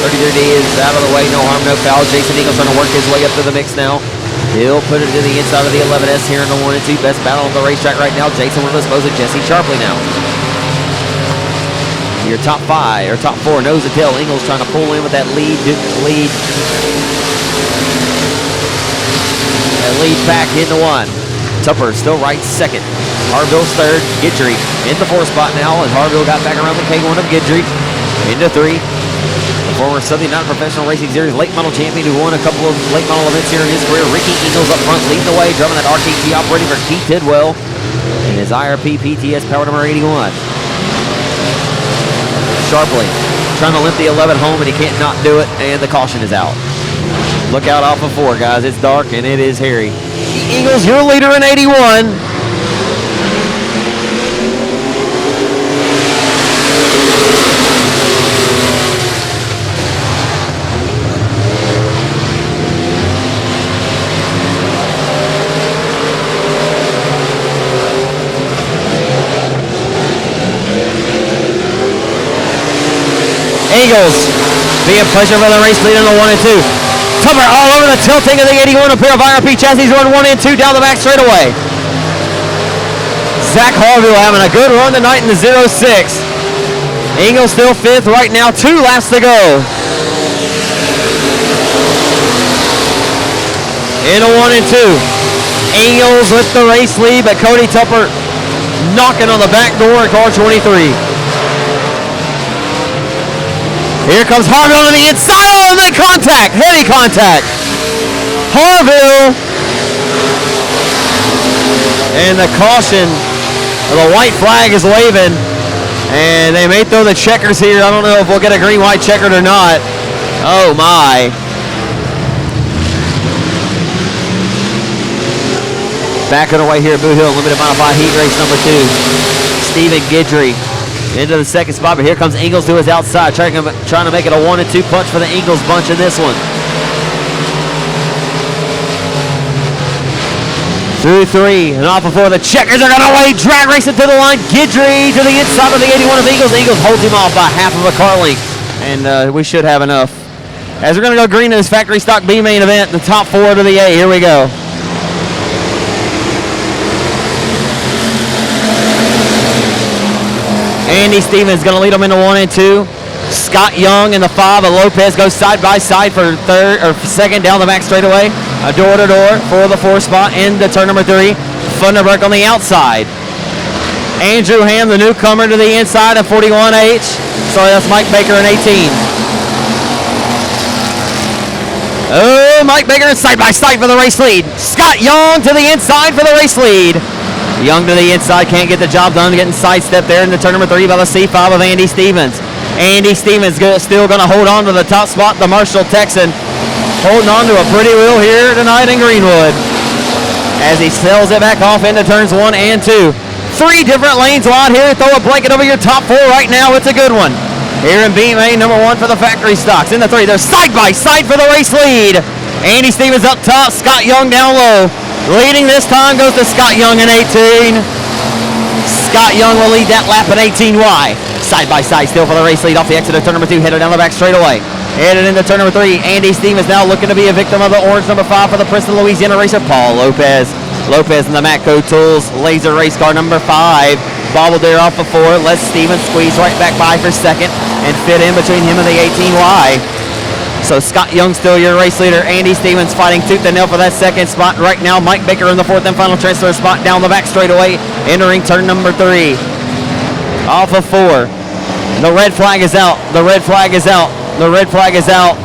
33D is out of the way, no harm, no foul. Jason Eagle's trying to work his way up to the mix now. He'll put it to the inside of the 11S here in the 1 and 2. Best battle on the racetrack right now. Jason will dispose of Jesse Sharpley now. Your top 5 or top 4 nose to tail. Ingles trying to pull in with that lead pack into 1. Tupper still right second. Harville's third. Guidry in the 4 spot now as Harville got back around the K1 of Guidry into 3. The former Southern Non-Professional Racing Series late model champion who won a couple of late model events here in his career. Ricky Ingles up front leading the way, driving that RKT operating for Keith Tidwell in his IRP PTS power number 81. Sharpley trying to limp the 11 home, and he can't not do it, and the caution is out. Look out off of 4, guys. It's dark, and it is hairy. Eagles, your leader in 81. Eagles being pushed over the race lead in the 1 and 2. Tupper all over the tilting of the 81. A pair of IRP chassis run 1 and 2 down the back straightaway. Zach Harville having a good run tonight in the 06. Eagles still 5th right now. 2 laps to go. In a 1 and 2. Eagles with the race lead, but Cody Tupper knocking on the back door in car 23. Here comes Harville on the inside. Oh, and then contact. Heavy contact. Harville. And the caution, the white flag is waving. And they may throw the checkers here. I don't know if we'll get a green-white checkered or not. Oh, my. Back on the way here at Boothill, limited modified heat race number 2. Stephen Guidry into the second spot, but here comes Ingles to his outside, trying to make it a 1 and 2 punch for the Ingles bunch in this one. Through 3 and off of 4. The checkers are going away. Drag racing to the line. Guidry to the inside of the 81 of Ingles. Ingles holds him off by half of a car length, and we should have enough. As we're going to go green in this factory stock B main event, the top 4 to the A. Here we go. Andy Stevens going to lead them into 1 and 2. Scott Young in the 5. Lopez goes side by side for second down the back straightaway. Door to door for the 4 spot into turn number 3. Funderburk on the outside. Andrew Ham, the newcomer, to the inside of 41H. Sorry, that's Mike Baker in 18. Oh, Mike Baker side by side for the race lead. Scott Young to the inside for the race lead. Young to the inside, can't get the job done, getting sidestepped there into turn number 3 by the C5 of Andy Stevens. Andy Stevens still going to hold on to the top spot. The Marshall Texan holding on to a pretty wheel here tonight in Greenwood as he sells it back off into turns 1 and 2. 3 different lanes wide here. Throw a blanket over your top 4 right now. It's a good one. Here in B main, number 1 for the factory stocks. In the 3, they're side by side for the race lead. Andy Stevens up top, Scott Young down low. Leading this time goes to Scott Young in 18. Scott Young will lead that lap in 18Y. Side by side still for the race lead off the exit of turn number 2, headed down the back straightaway. Headed into turn number 3, Andy Stevens now looking to be a victim of the orange number 5 for the Princeton, Louisiana racer, Paul Lopez. Lopez in the Matco Tools Laser race car number 5. Bobbled there off of 4. Lets Stevens squeeze right back by for second and fit in between him and the 18Y. So Scott Young still your race leader. Andy Stevens fighting tooth and nail for that second spot. Right now, Mike Baker in the 4th and final transfer spot down the back straightaway, entering turn number 3. Off of 4. The red flag is out. The red flag is out. The red flag is out.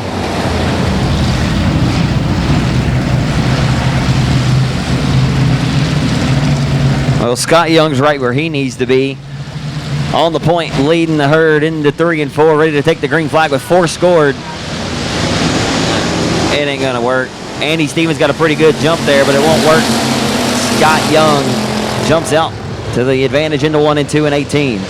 Well, Scott Young's right where he needs to be. On the point, leading the herd into 3 and 4, ready to take the green flag with 4 scored. It ain't gonna work. Andy Stevens got a pretty good jump there, but it won't work. Scott Young jumps out to the advantage into 1 and 2 and 18.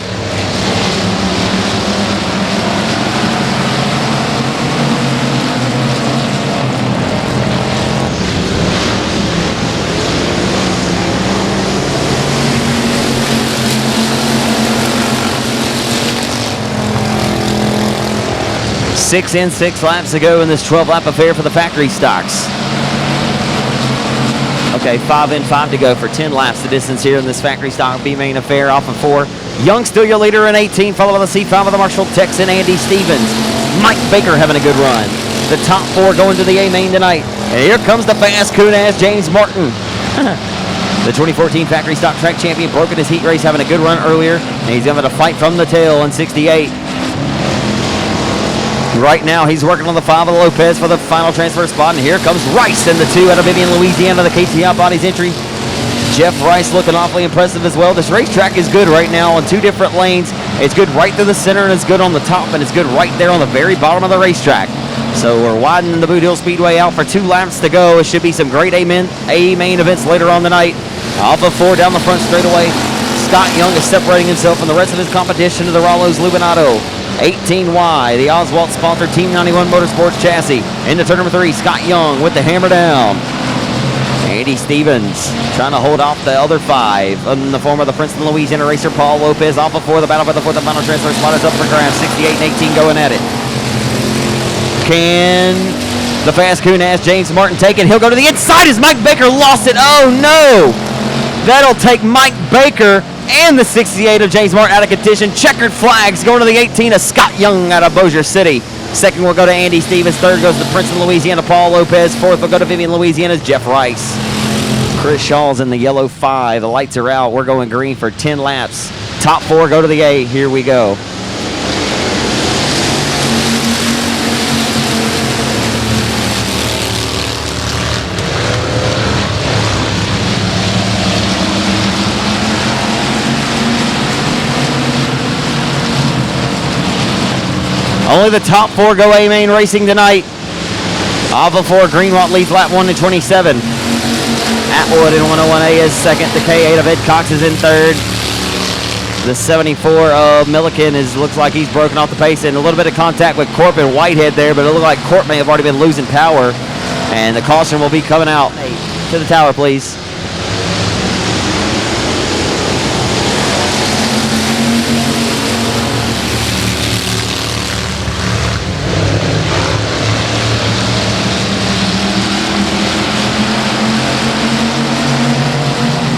Six in, 6 laps to go in this 12-lap affair for the factory stocks. Okay, 5 in, 5 to go for 10 laps the distance here in this factory stock B main affair off of 4. Young still your leader in 18, followed by the C5 of the Marshall Texan, Andy Stevens. Mike Baker having a good run. The top 4 going to the A main tonight. And here comes the fast coon-ass James Martin. The 2014 factory stock track champion broke in his heat race, having a good run earlier, and he's having to fight from the tail in 68. Right now, he's working on the 5 of Lopez for the final transfer spot, and here comes Rice in the 2 out of Vivian, Louisiana, the KTI Bodies entry. Jeff Rice looking awfully impressive as well. This racetrack is good right now on 2 different lanes. It's good right through the center, and it's good on the top, and it's good right there on the very bottom of the racetrack. So we're widening the Boothill Speedway out for 2 laps to go. It should be some great A main events later on tonight. Off of 4 down the front straightaway, Scott Young is separating himself from the rest of his competition to the Rollo's Lubinato. 18Y, the Oswald-sponsored Team 91 Motorsports chassis. Into turn number 3, Scott Young with the hammer down. Andy Stevens trying to hold off the other 5 in the form of the Princeton, Louisiana racer, Paul Lopez. Off of 4, the battle for the 4th and final transfer spot is up for grabs. 68 and 18 going at it. Can the fast coon-ass James Martin take it? He'll go to the inside as Mike Baker lost it. Oh, no! That'll take Mike Baker and the 68 of James Martin out of contention. Checkered flags going to the 18 of Scott Young out of Bossier City. Second will go to Andy Stevens. Third goes to Princeton, Louisiana, Paul Lopez. Fourth will go to Vivian, Louisiana's Jeff Rice. Chris Shaw's in the yellow 5. The lights are out. We're going green for 10 laps. Top 4 go to the A. Here we go. Only the top 4 go A main racing tonight. Off of 4, Greenwood leads lap 1 to 27. Atwood in 101A is second. The K8 of Ed Cox is in third. The 74 of Milliken looks like he's broken off the pace, and a little bit of contact with Corp and Whitehead there, but it looked like Corp may have already been losing power, and the caution will be coming out. To the tower, please.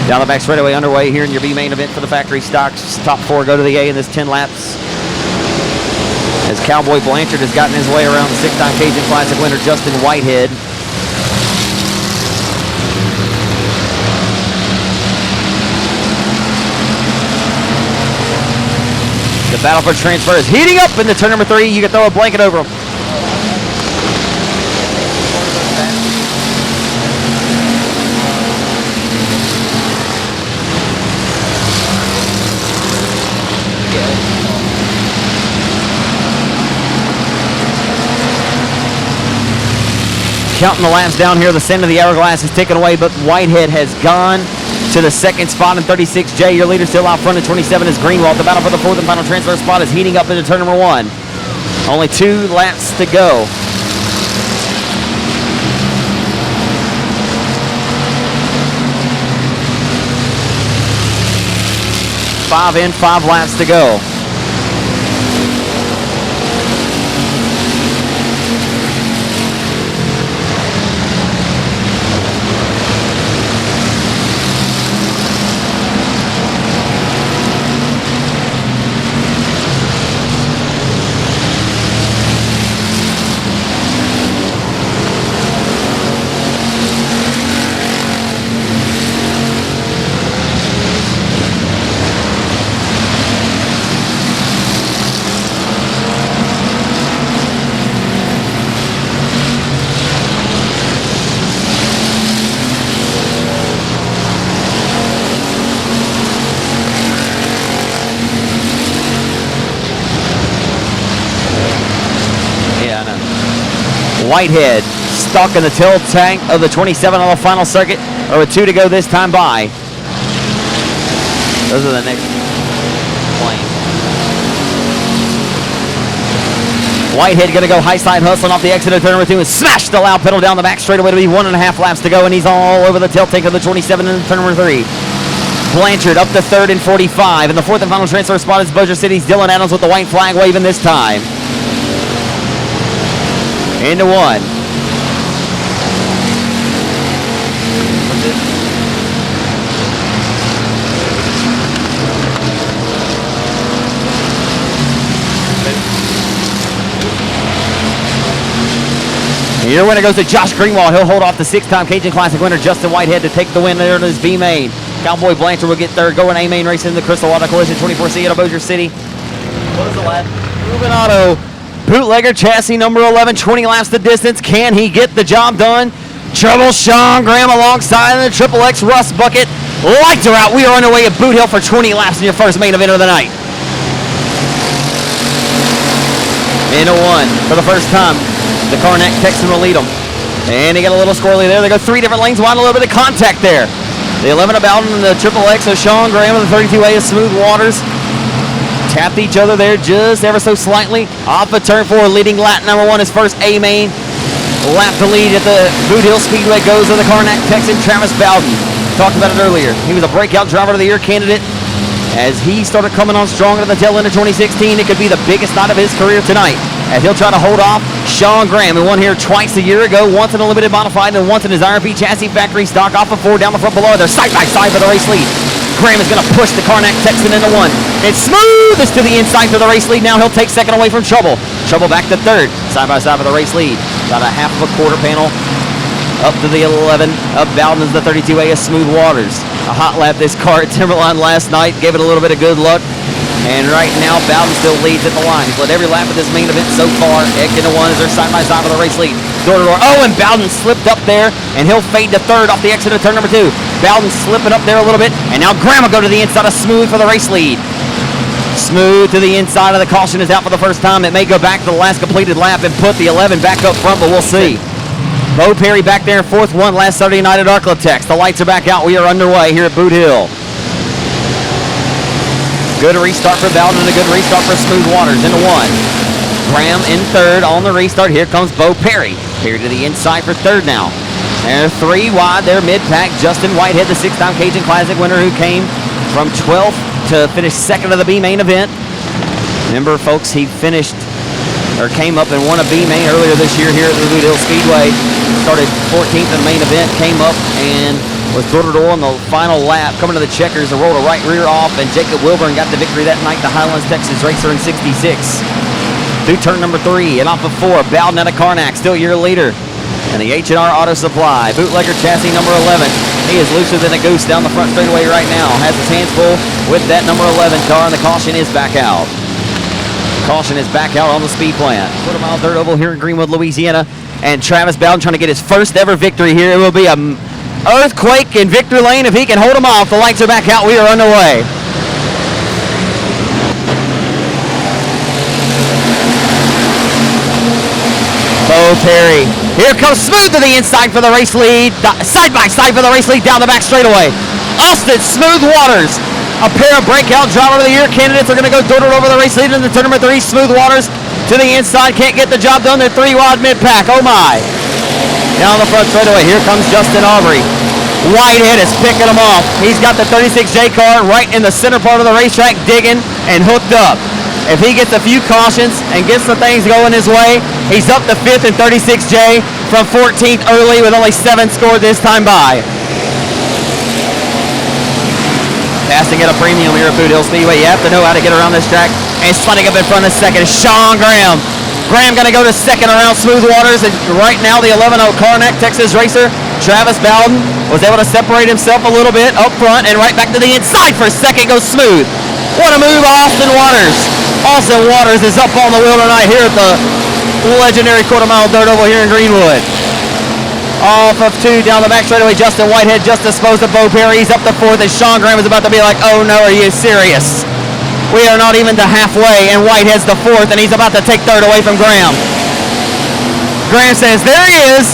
Down the back straightaway underway here in your B main event for the factory stocks. Top 4 go to the A in this 10 laps. As Cowboy Blanchard has gotten his way around the 6-time Cajun Classic winner Justin Whitehead. The battle for transfer is heating up into turn number 3. You can throw a blanket over them. Counting the laps down here, the center of the hourglass is ticking away, but Whitehead has gone to the 2nd spot in 36J. Your leader still out front in 27 is Greenwood. The battle for the 4th and final transfer spot is heating up into turn number 1. Only 2 laps to go. Five in, 5 laps to go. Whitehead stuck in the tilt tank of the 27 on the final circuit, or with 2 to go this time by. Those are the next plane. Whitehead going to go high side hustling off the exit of turn number 2 and smash the loud pedal down the back straightaway to be 1.5 laps to go, and he's all over the tilt tank of the 27 in turn number 3. Blanchard up to 3rd and 45. In the 4th and final transfer spot is Bossier City's Dylan Adams with the white flag waving this time. Into 1. Your winner goes to Josh Greenwald. He'll hold off the 6-time Cajun Classic winner Justin Whitehead to take the win there in his B main. Cowboy Blanchard will get third, going A main racing in the Crystal Water Collision 24C out of Bossier City. What is the lap? Ruben Otto. Bootlegger chassis number 11, 20 laps the distance. Can he get the job done? Trouble Sean Graham alongside the Triple X Rust Bucket. Lights are out. We are underway at Boot Hill for 20 laps in your first main event of the night. Into 1 for the first time. The Karnak Texan will lead them. And they get a little squirrely there. They go 3 different lanes wide, a little bit of contact there. The 11 of Bowden and the Triple X of Sean Graham and the 32A of Smooth Waters tapped each other there just ever so slightly. Off of turn 4, leading lap number 1, his first A main lap to lead at the Boothill Speedway goes to the Karnak Texan Travis Bowden. Talked about it earlier. He was a breakout driver of the year candidate. As he started coming on strong at the tail end of 2016, it could be the biggest night of his career tonight. As he'll try to hold off Sean Graham, who won here twice a year ago, once in a limited modified and once in his IRP chassis factory stock off of 4 down the front below. They're side by side for the race lead. Graham is going to push the Karnak Texan into 1. It's smoothest to the inside for the race lead. Now he'll take second away from Trouble. Trouble back to third. Side by side for the race lead. About a half of a quarter panel up to the 11 of Bowden is the 32A of Smooth Waters. A hot lap this car at Timberline last night. Gave it a little bit of good luck. And right now, Bowden still leads at the line. He's led every lap of this main event so far. Eck into 1 as they're side by side for the race lead. Door to door. Oh, and Bowden slipped up there, and he'll fade to third off the exit of turn number 2. Bowden slipping up there a little bit, and now Graham will go to the inside of Smooth for the race lead. Smooth to the inside of the caution is out for the first time. It may go back to the last completed lap and put the 11 back up front, but we'll see. Bo Perry back there in 4th, won last Saturday night at Arklatex. The lights are back out. We are underway here at Boot Hill. Good restart for Bowden and a good restart for Smooth Waters into 1. Graham in third on the restart. Here comes Bo Perry. Perry to the inside for third now. And 3 wide there mid-pack. Justin Whitehead, the 6-time Cajun Classic winner who came from 12th to finish second of the B main event. Remember, folks, he finished or came up and won a B main earlier this year here at the Boothill Speedway. Started 14th in the main event, came up and was door-to-door on the final lap. Coming to the checkers, rolled a right rear off, and Jacob Wilburn got the victory that night, the Highlands, Texas racer in 66. Through turn number 3 and off of 4, Bowden out of Karnak, still your leader. And the H&R Auto Supply, bootlegger chassis number 11. He is looser than a goose down the front straightaway right now. Has his hands full with that number 11 car, and the caution is back out. Caution is back out on the speed plant. Quarter-mile dirt oval here in Greenwood, Louisiana. And Travis Bowden trying to get his first ever victory here. It will be an earthquake in victory lane if he can hold him off. The lights are back out. We are underway. Bo Perry. Here comes Smooth to the inside for the race lead. Side by side for the race lead down the back straightaway. Austin Smooth Waters. A pair of breakout driver of the year candidates are going to go door-to-door over the race lead in the turn number 3. Smooth Waters to the inside. Can't get the job done. They're 3 wide mid-pack. Oh my. Down the front straightaway. Here comes Justin Aubrey. Whitehead is picking him off. He's got the 36J car right in the center part of the racetrack, digging and hooked up. If he gets a few cautions and gets some things going his way, he's up to 5th in 36J from 14th early with only 7 scored this time by. Passing at a premium here at Boothill Speedway. You have to know how to get around this track. And sliding up in front of second is Sean Graham. Graham going to go to second around Smooth Waters. And right now the 11-0 Karnak Texas racer, Travis Bowden, was able to separate himself a little bit up front and right back to the inside for second goes Smooth. What a move, Austin Waters. Austin Waters is up on the wheel tonight here at the legendary quarter-mile dirt oval here in Greenwood. Off of 2 down the back straightaway, Justin Whitehead just disposed of Bo Perry. He's up to 4th, and Sean Graham is about to be like, oh no, are you serious? We are not even to halfway, and Whitehead's the 4th, and he's about to take 3rd away from Graham. Graham says, there he is.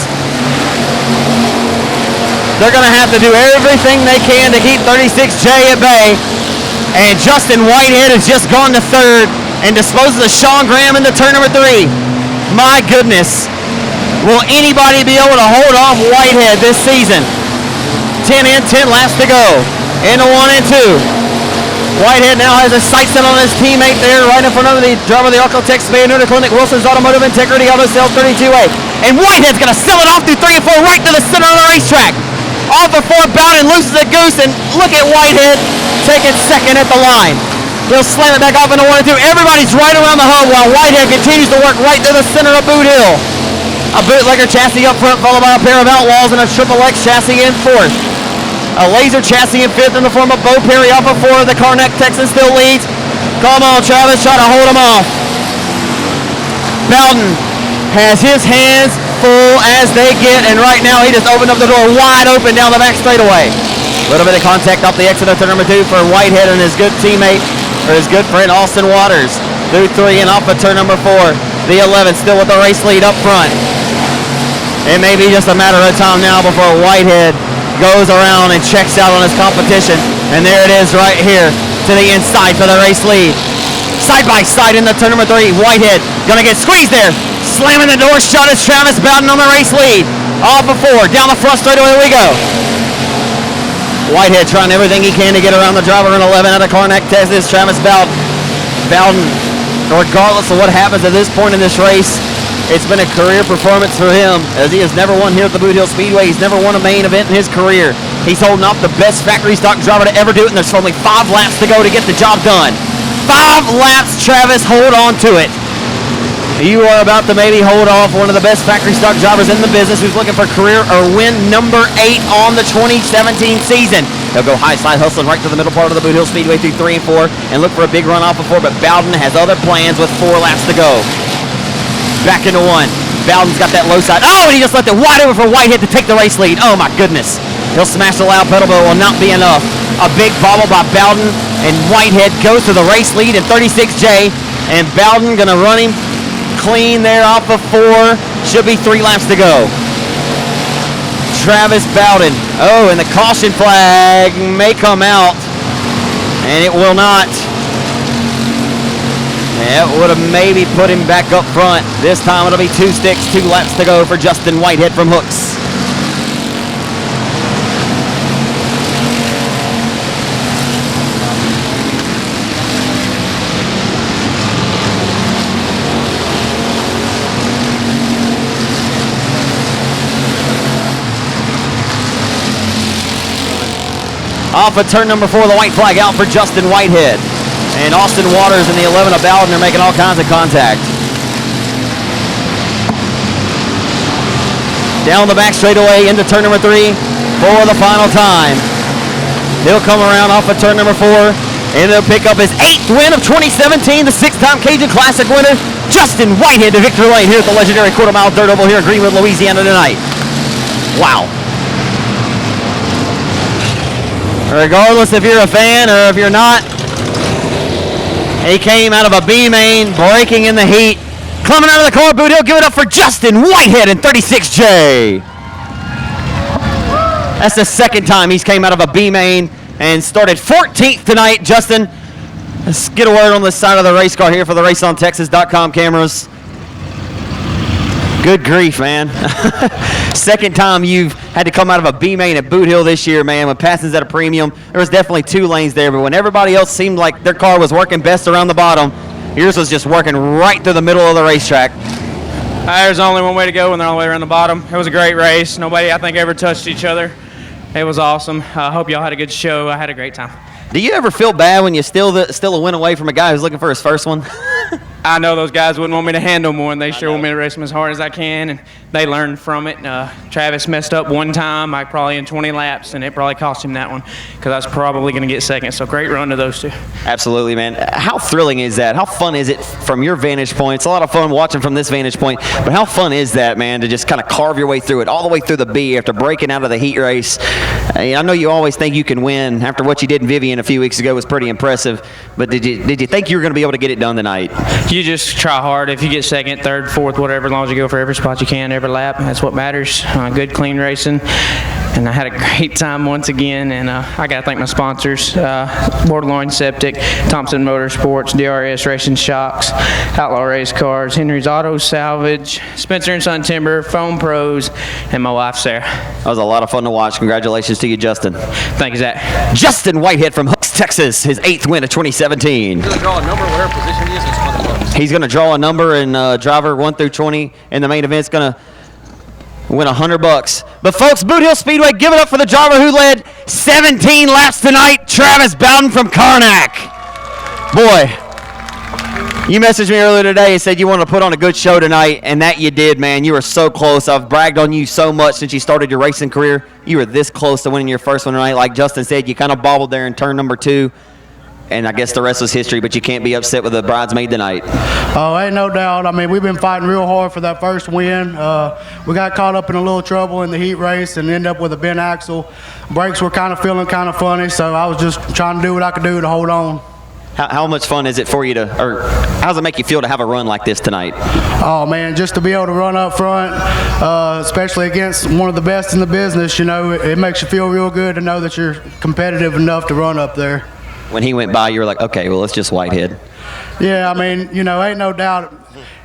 They're going to have to do everything they can to keep 36J at bay. And Justin Whitehead has just gone to 3rd and disposes of Sean Graham in the turn number 3. My goodness. Will anybody be able to hold off Whitehead this season? 10 in, 10 laps to go. Into 1 and 2. Whitehead now has a sight set on his teammate there right in front of the driver of the Arcotech Spay Neuter Clinic, Wilson's Automotive Integrity Auto Sales 32A. And Whitehead's going to sell it off through 3 and 4 right to the center of the racetrack. Off of 4, Bowden loses a goose, and look at Whitehead taking second at the line. He'll slam it back off into 1 and 2. Everybody's right around the hub while Whitehead continues to work right to the center of Boothill. A bootlegger chassis up front, followed by a pair of Outlaws and a Triple X chassis in 4th. A laser chassis in 5th in the form of Bo Perry off of 4. The Karnak Texan still leads. Come on, Travis, try to hold him off. Bowden has his hands full as they get, and right now he just opened up the door wide open down the back straightaway. A little bit of contact off the exit of turn number 2 for Whitehead and his good teammate, or his good friend Austin Waters. Through 3 and off of turn number 4. The 11 still with the race lead up front. It may be just a matter of time now before Whitehead goes around and checks out on his competition. And there it is right here to the inside for the race lead. Side by side in the turn number 3. Whitehead gonna get squeezed there. Slamming the door shut is Travis Bowden on the race lead. Off of 4, down the front straightaway we go. Whitehead trying everything he can to get around the driver in 11 out of Karnak, Texas, Travis Bowden. Bowden, regardless of what happens at this point in this race, it's been a career performance for him, as he has never won here at the Boothill Speedway. He's never won a main event in his career. He's holding off the best factory stock driver to ever do it, and there's only 5 laps to go to get the job done. 5 laps, Travis, hold on to it. You are about to maybe hold off one of the best factory stock drivers in the business who's looking for career or win number 8 on the 2017 season. He'll go high slide hustling right to the middle part of the Boothill Speedway through 3 and 4 and look for a big run off of 4, but Bowden has other plans with 4 laps to go. Back into 1. Bowden's got that low side. Oh, and he just left it wide open for Whitehead to take the race lead. Oh my goodness. He'll smash the loud pedal, but it will not be enough. A big bobble by Bowden, and Whitehead goes to the race lead in 36J, and Bowden gonna run him clean there off of 4. Should be 3 laps to go. Travis Bowden. Oh, and the caution flag may come out, and it will not. That would have maybe put him back up front. This time it'll be 2 sticks, 2 laps to go for Justin Whitehead from Hooks. Off of turn number 4, the white flag out for Justin Whitehead. And Austin Waters in the 11 of Bowden are making all kinds of contact. Down the back straightaway into turn number 3 for the final time. He'll come around off of turn number 4 and he'll pick up his 8th win of 2017, the 6-time Cajun Classic winner, Justin Whitehead to victory lane here at the legendary quarter-mile dirt oval here in Greenwood, Louisiana tonight. Wow. Regardless if you're a fan or if you're not, he came out of a B main, breaking in the heat. Coming out of the car, Boothill, give it up for Justin Whitehead in 36J. That's the second time he's came out of a B main and started 14th tonight. Justin, let's get a word on the side of the race car here for the RaceOnTexas.com cameras. Good grief, man. Second time you've had to come out of a B main at Boothill this year, man, with passings at a premium. There was definitely 2 lanes there, but when everybody else seemed like their car was working best around the bottom, yours was just working right through the middle of the racetrack. There's only one way to go when they're all the way around the bottom. It was a great race. Nobody, I think, ever touched each other. It was awesome. I hope y'all had a good show. I had a great time. Do you ever feel bad when you're still a win away from a guy who's looking for his first one? I know those guys wouldn't want me to handle more, and they sure want me to race them as hard as I can, and they learned from it. Travis messed up one time, probably in 20 laps, and it probably cost him that one because I was probably going to get second. So great run to those 2. Absolutely, man. How thrilling is that? How fun is it from your vantage point? It's a lot of fun watching from this vantage point, but how fun is that, man, to just kind of carve your way through it, all the way through the B after breaking out of the heat race? I know you always think you can win. After what you did in Vivian a few weeks ago was pretty impressive, but did you think you were going to be able to get it done tonight? You just try hard. If you get second, third, fourth, whatever, as long as you go for every spot you can, every lap, that's what matters. Good, clean racing. And I had a great time once again, and I got to thank my sponsors, Borderline Septic, Thompson Motorsports, DRS Racing Shocks, Outlaw Race Cars, Henry's Auto Salvage, Spencer & Son Timber, Foam Pros, and my wife, Sarah. That was a lot of fun to watch. Congratulations to you, Justin. Thank you, Zach. Justin Whitehead from Hooks, Texas, his 8th win of 2017. He's going to draw a number, whatever position he is. He's going to draw a number, and driver 1 through 20 in the main event's going to win $100. But folks, Boothill Speedway, give it up for the driver who led 17 laps tonight, Travis Bowden from Karnak. Boy, you messaged me earlier today and said you wanted to put on a good show tonight, and that you did, man. You were so close. I've bragged on you so much since you started your racing career. You were this close to winning your first one tonight. Like Justin said, you kind of bobbled there in turn number 2. And I guess the rest was history, but you can't be upset with the bridesmaid tonight. Oh, ain't no doubt. I mean, we've been fighting real hard for that first win. We got caught up in a little trouble in the heat race and ended up with a bent axle. Brakes were kind of feeling kind of funny, so I was just trying to do what I could do to hold on. How much fun is it for you or how does it make you feel to have a run like this tonight? Oh, man, just to be able to run up front, especially against one of the best in the business, it makes you feel real good to know that you're competitive enough to run up there. When he went by, you were like, okay, well, it's just Whitehead. Yeah, I mean, ain't no doubt.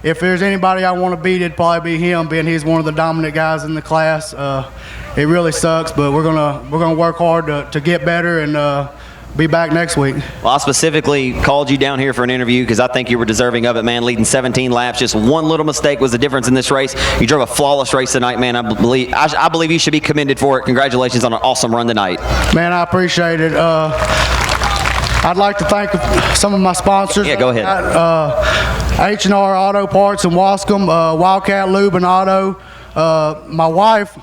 If there's anybody I want to beat, it'd probably be him, being he's one of the dominant guys in the class. It really sucks, but we're gonna work hard to get better and be back next week. Well, I specifically called you down here for an interview because I think you were deserving of it, man. Leading 17 laps, just one little mistake was the difference in this race. You drove a flawless race tonight, man. I believe you should be commended for it. Congratulations on an awesome run tonight. Man, I appreciate it. I'd like to thank some of my sponsors. Yeah, go ahead. H&R Auto Parts in Wascom, Wildcat Lube and Auto, my wife,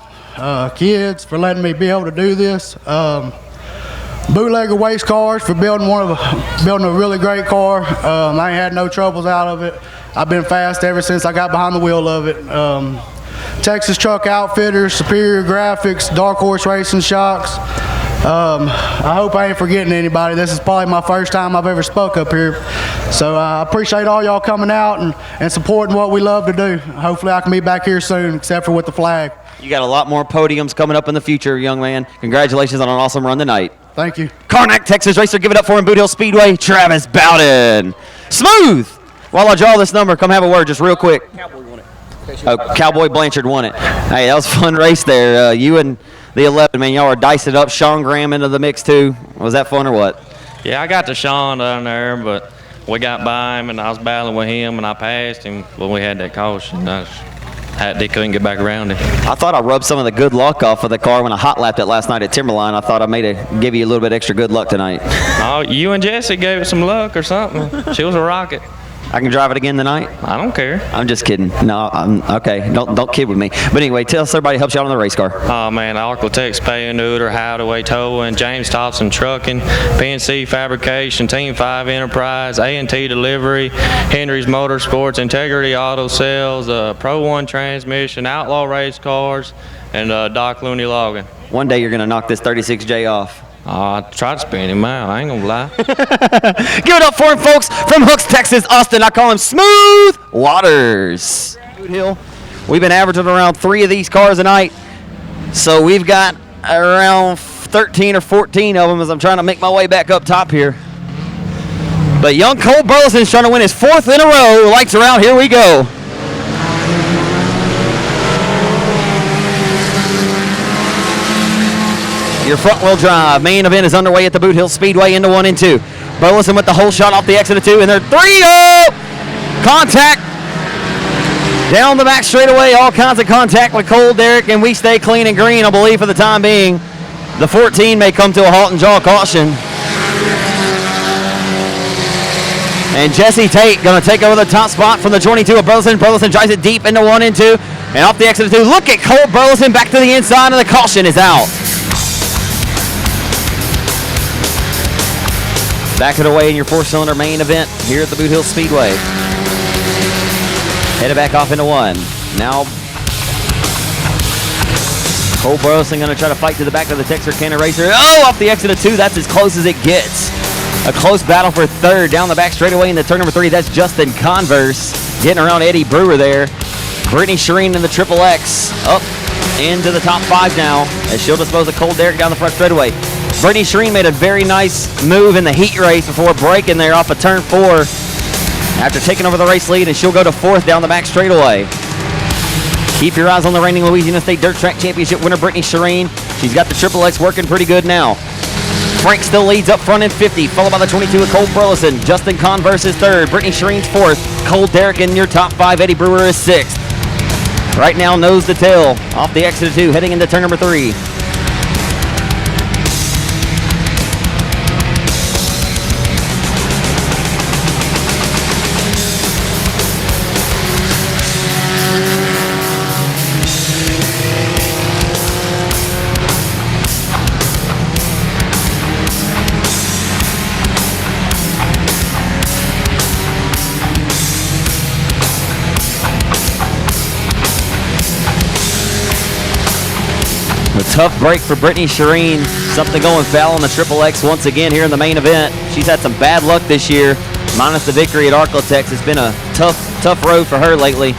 kids for letting me be able to do this, Bootlegger Waste Cars for building a really great car. I ain't had no troubles out of it. I've been fast ever since I got behind the wheel of it. Texas Truck Outfitters, Superior Graphics, Dark Horse Racing Shocks. I hope I ain't forgetting anybody. This is probably my first time I've ever spoke up here. So I appreciate all y'all coming out and supporting what we love to do. Hopefully I can be back here soon, except for with the flag. You got a lot more podiums coming up in the future, young man. Congratulations on an awesome run tonight. Thank you. Karnak, Texas racer, give it up for him. Boothill Speedway, Travis Bowden. Smooth. While I draw this number, come have a word just real quick. Oh, Cowboy Blanchard won it. Hey, that was a fun race there. You and the 11, man, y'all are dicing it up. Sean Graham into the mix, too. Was that fun or what? Yeah, I got to Sean down there, but we got by him, and I was battling with him, and I passed him when we had that caution. They couldn't get back around him. I thought I rubbed some of the good luck off of the car when I hot lapped it last night at Timberline. I thought I made it give you a little bit extra good luck tonight. Oh, you and Jesse gave it some luck or something. She was a rocket. I can drive it again tonight? I don't care. I'm just kidding. No, I'm okay. Don't kid with me. But anyway, tell us everybody helps you out on the race car. Oh, man, Architects, Pay and Neuter, Howdaway Towing, James Thompson Trucking, PNC Fabrication, Team 5 Enterprise, A&T Delivery, Henry's Motorsports, Integrity Auto Sales, Pro One Transmission, Outlaw Race Cars, and Doc Looney Logging. One day you're going to knock this 36J off. I tried to spin him out. I ain't gonna lie. Give it up for him, folks, from Hooks, Texas, Austin. I call him Smooth Waters. Boothill, we've been averaging around 3 of these cars a night, so we've got around 13 or 14 of them as I'm trying to make my way back up top here. But young Cole Burleson's trying to win his 4th in a row. Lights are out. Here we go. Your front-wheel drive main event is underway at the Boothill Speedway into 1 and 2. Burleson with the whole shot off the exit of 2, and they're 3-0. Contact down the back straightaway. All kinds of contact with Cole, Derrick, and we stay clean and green, I believe, for the time being. The 14 may come to a halt and draw caution. And Jesse Tate going to take over the top spot from the 22 of Burleson. Burleson drives it deep into 1 and 2, and off the exit of 2. Look at Cole Burleson back to the inside, and the caution is out. Back it away in your 4-cylinder main event here at the Boothill Speedway. Headed back off into 1. Now, Cole Burleson going to try to fight to the back of the Texarkana Racer. Oh, off the exit of 2. That's as close as it gets. A close battle for 3rd down the back straightaway into turn number 3. That's Justin Converse getting around Eddie Brewer there. Brittany Shireen in the Triple X up into the top 5 now as she'll dispose of Cole Derrick down the front straightaway. Brittany Shireen made a very nice move in the heat race before breaking there off of turn 4 after taking over the race lead, and she'll go to 4th down the back straightaway. Keep your eyes on the reigning Louisiana State Dirt Track Championship winner, Brittany Shireen. She's got the Triple X working pretty good now. Frank still leads up front in 50, followed by the 22 of Cole Burleson. Justin Converse is 3rd. Brittany Shireen's 4th. Cole Derrick in your top 5. Eddie Brewer is 6th. Right now, nose to tail off the exit of 2, heading into turn number 3. A tough break for Brittany Shireen. Something going foul on the Triple X once again here in the main event. She's had some bad luck this year, minus the victory at Arklatex. It's been a tough road for her lately.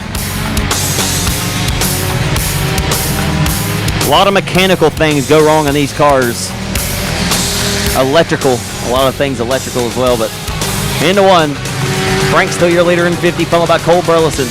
A lot of mechanical things go wrong in these cars. Electrical, a lot of things electrical as well, but into 1. Frank still your leader in 50, followed by Cole Burleson.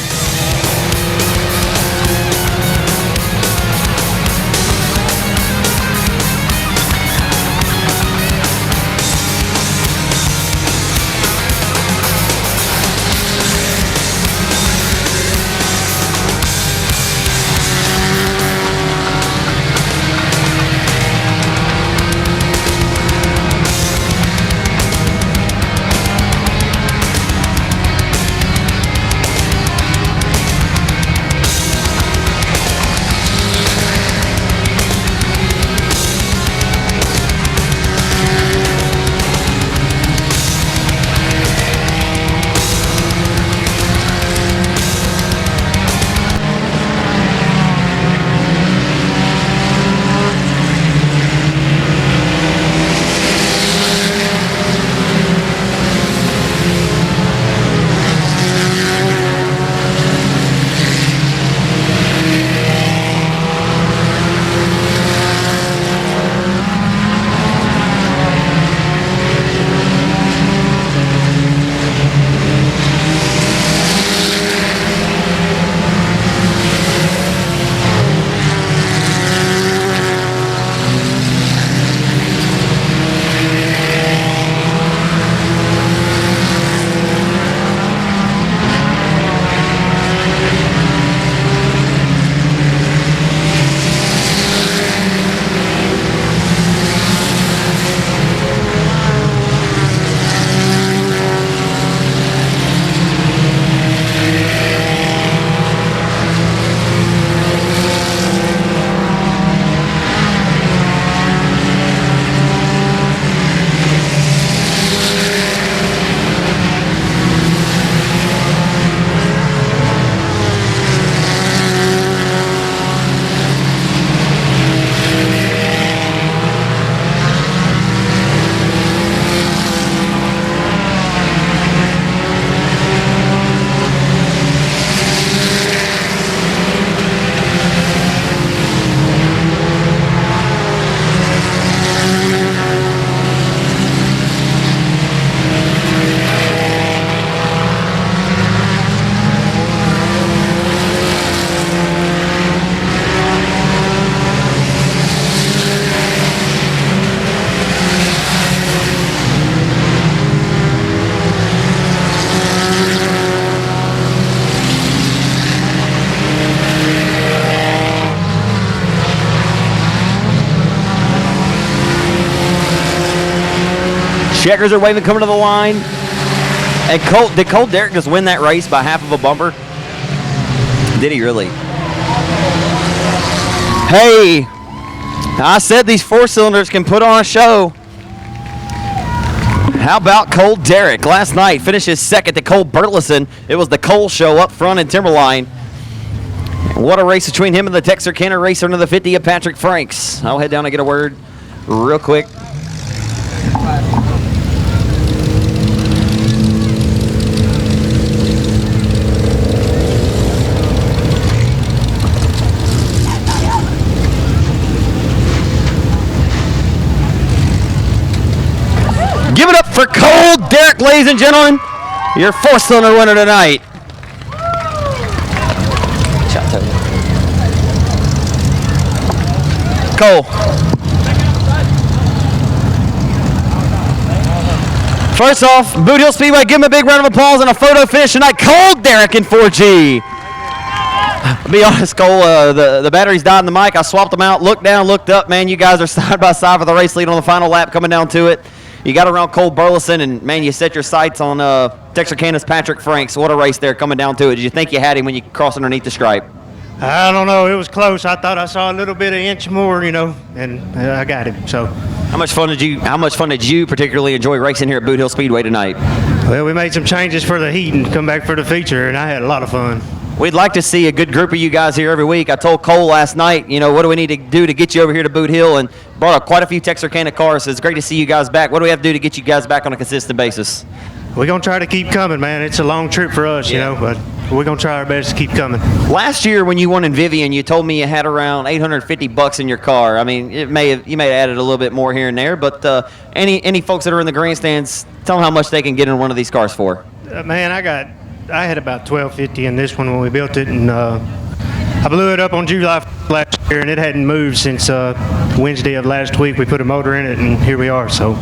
Checkers are waving, coming to the line. And did Cole Derrick just win that race by half of a bumper? Did he really? Hey, I said these 4-cylinders can put on a show. How about Cole Derrick? Last night finishes second to Cole Burleson. It was the Cole show up front in Timberline. What a race between him and the Texarkana racer under the 50 of Patrick Franks. I'll head down and get a word real quick. Give it up for Cole Derrick, ladies and gentlemen. Your 4-cylinder winner tonight. Cole. First off, Boothill Speedway, give him a big round of applause and a photo finish tonight. Cole Derrick in 4G. I'll be honest, Cole, the batteries died in the mic. I swapped them out, looked down, looked up. Man, you guys are side by side for the race lead on the final lap coming down to it. You got around Cole Burleson, and, man, you set your sights on Texarkana's Patrick Franks. What a race there coming down to it. Did you think you had him when you crossed underneath the stripe? I don't know. It was close. I thought I saw a little bit of inch more, and I got him. So, How much fun did you particularly enjoy racing here at Boothill Speedway tonight? well, we made some changes for the heat and come back for the feature, and I had a lot of fun. We'd like to see a good group of you guys here every week. I told Cole last night, what do we need to do to get you over here to Boot Hill, and brought up quite a few Texarkana cars. So it's great to see you guys back. What do we have to do to get you guys back on a consistent basis? We're going to try to keep coming, man. It's a long trip for us, but we're going to try our best to keep coming. Last year when you won in Vivian, you told me you had around $850 in your car. I mean, you may have added a little bit more here and there, but any folks that are in the grandstands, tell them how much they can get in one of these cars for. Man, I had about $1,250 in this one when we built it, and I blew it up on July last year, and it hadn't moved since Wednesday of last week. We put a motor in it, and here we are. So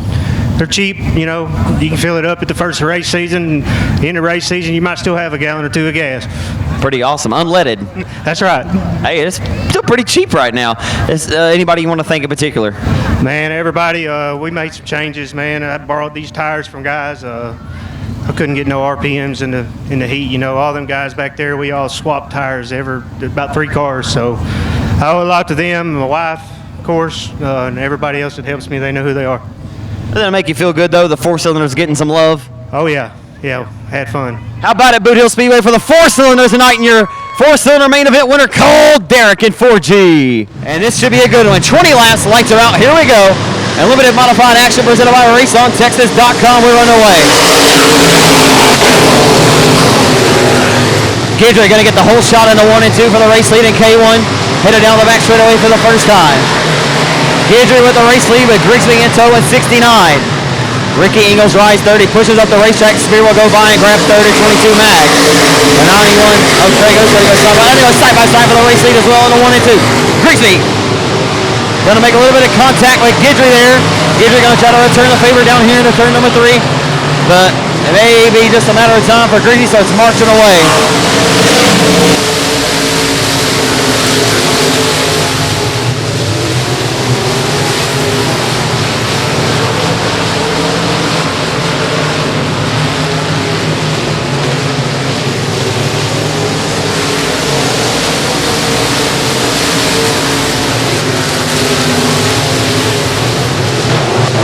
they're cheap, you can fill it up at the first race season. In the race season, you might still have a gallon or two of gas. Pretty awesome, unleaded. That's right. Hey, it's still pretty cheap right now. Is anybody you want to thank in particular? Man, everybody, we made some changes, man. I borrowed these tires from guys. I couldn't get no RPMs in the heat. All them guys back there, we all swapped tires about 3 cars. So I owe a lot to them, my wife, of course, and everybody else that helps me. They know who they are. Doesn't it make you feel good, though, the 4-cylinder's getting some love? Oh, yeah. Yeah, had fun. How about at Boothill Speedway for the 4-cylinders tonight, and your 4-cylinder main event winner, Cole Derrick in 4G. And this should be a good one. 20 laps, lights are out. Here we go. And limited modified action presented by RaceOnTexas.com. We're underway. Guidry going to get the whole shot in the 1 and 2 for the race lead in K1. Headed down the back straightaway for the first time. Guidry with the race lead with Grigsby in tow at 69. Ricky Ingles rides 30, pushes up the racetrack. Spear will go by and grabs 30, 22 mag. The 91 of Craig Oakley goes side by side for the race lead as well in the 1 and 2. Grigsby going to make a little bit of contact with Guidry there. Guidry going to try to return the favor down here into turn number 3. But it may be just a matter of time for Grigsby, so it's marching away.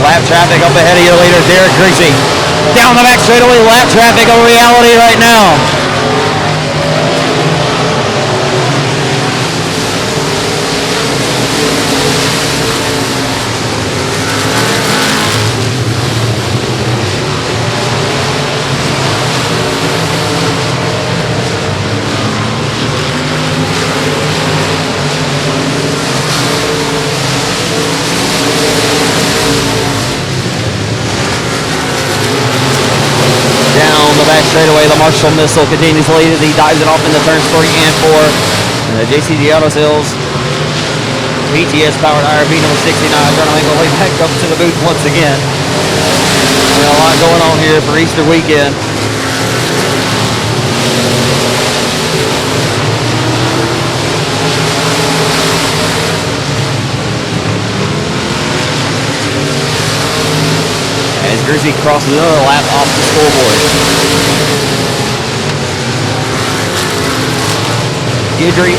Lap traffic up ahead of you later, Derrick Grigsby. Down the back straightaway, lap traffic a reality right now. Back straightaway, the Marshall Missile continues to lead as he dives it off into turns 3 and 4. And the JCG Auto Sales PTS powered IRB number 69 trying to make our way back up to the booth once again. A lot going on here for Easter weekend. Grigsby crosses another lap off the scoreboard. Guidry.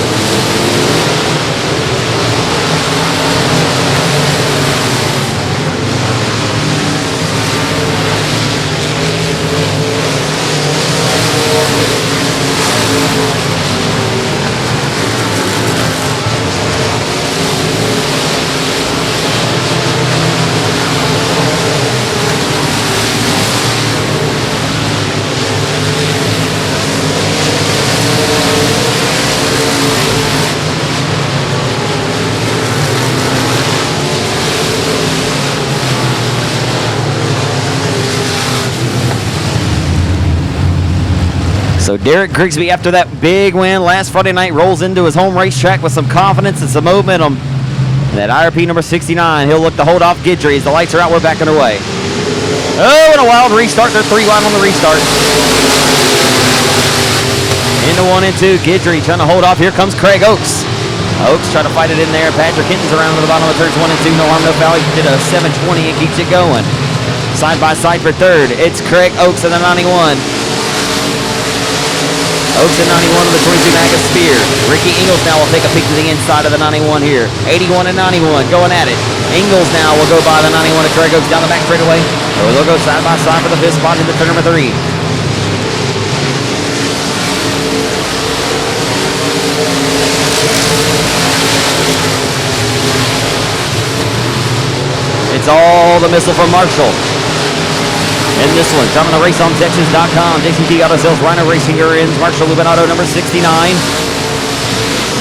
So Derrick Grigsby, after that big win last Friday night, rolls into his home racetrack with some confidence and some momentum. And that IRP number 69, he'll look to hold off Guidry as the lights are out. We're back underway. Oh, and a wild restart. They're 3 wide on the restart. Into 1 and 2. Guidry trying to hold off. Here comes Craig Oakes. Oakes trying to fight it in there. Patrick Hinton's around to the bottom of turns 1 and 2. No harm, no foul. He did a 720 and keeps it going. Side by side for third. It's Craig Oakes in the 91. Oakes at 91 of the 22 Maga Spear. Ricky Ingles now will take a peek to the inside of the 91 here. 81 and 91 going at it. Ingles now will go by the 91 of Craig Oakes down the back straightaway. Or they'll go side by side for the 5th spot into turn number 3. It's all the missile from Marshall. In this one, coming to raceontexas.com, JCT Auto Sales, Rhino Racing ends, Marshall Lubinato, number 69.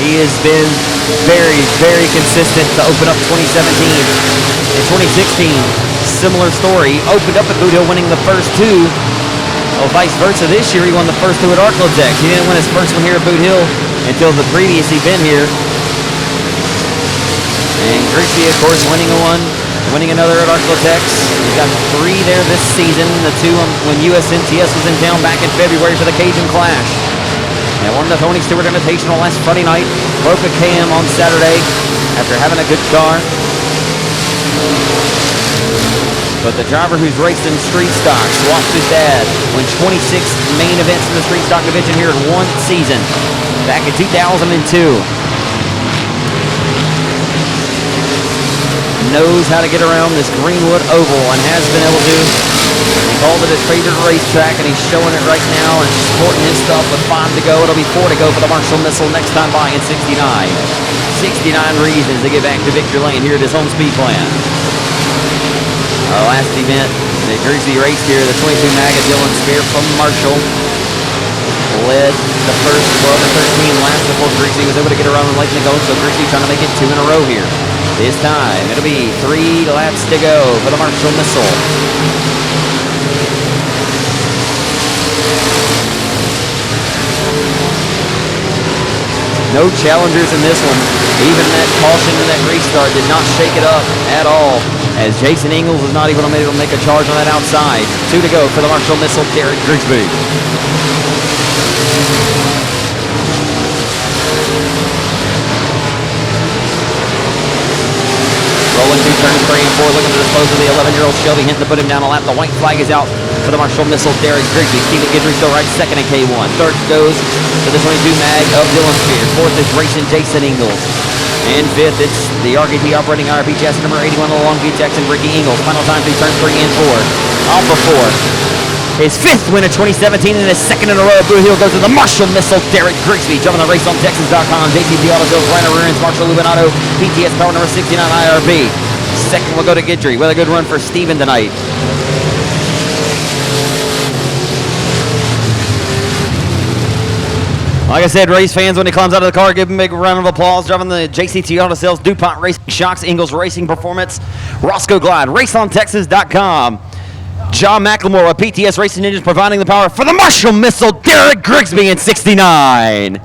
He has been very, very consistent to open up 2017. In 2016, similar story. Opened up at Boothill, winning the first 2. Well, vice versa, this year he won the first 2 at Arclotex. He didn't win his first one here at Boothill until the previous event here. And Grigsby, of course, winning one. Winning another at Arclotex. He's got 3 there this season. The 2 when USNTS was in town back in February for the Cajun Clash. And won the Tony Stewart Invitational last Friday night. Broke a cam on Saturday after having a good car. But the driver who's raced in street stock swapped his dad. Won 26 main events in the street stock division here in one season. Back in 2002. Knows how to get around this Greenwood Oval and has been able to. He called it his favorite racetrack, and he's showing it right now and supporting his stuff with 5 to go. It'll be 4 to go for the Marshall Missile next time by in 69. 69 reasons to get back to victory lane here at his home speed plant. Our last event, the Grigsby raced here, the 22 Maga Dylan Spear from Marshall led the first 12 and 13 laps before Grigsby was able to get around and letting it go. So Grigsby trying to make it 2 in a row here. This time, it'll be 3 laps to go for the Marshall Missile. No challengers in this one. Even that caution in that restart did not shake it up at all, as Jason Ingles is not even able to make a charge on that outside. 2 to go for the Marshall Missile, Derrick Grigsby. Rolling through turns 3 and 4, looking to dispose of the 11-year-old Shelby Hinton to put him down a lap. The white flag is out for the Marshall Missile, Derrick Grigsby. Stephen Guidry still right second in K1. Third goes to the 22 Mag of Dylan Spear. Fourth is racing Jason Ingles. And fifth, it's the RKT operating IRP chassis number 81 of the Long Beach Jackson, Ricky Ingles. Final time through turns 3 and 4. Off of 4. His 5th win of 2017 and his 2nd in a row. Boothill goes to the Marshall Missile, Derrick Grigsby. Jumping the race on Texas.com. JCT Auto Sales, Rhino Ruins, Marshall Lubinato, PTS Power number 69 IRB. Second will go to Guidry. With a good run for Steven tonight. Like I said, race fans, when he climbs out of the car, give him a big round of applause. Driving the JCT Auto Sales, DuPont Racing Shocks, Ingles Racing Performance, Roscoe Glide, RaceOnTexas.com. John McLemore of PTS Racing Ninjas providing the power for the Marshall Missile, Derrick Grigsby in 69.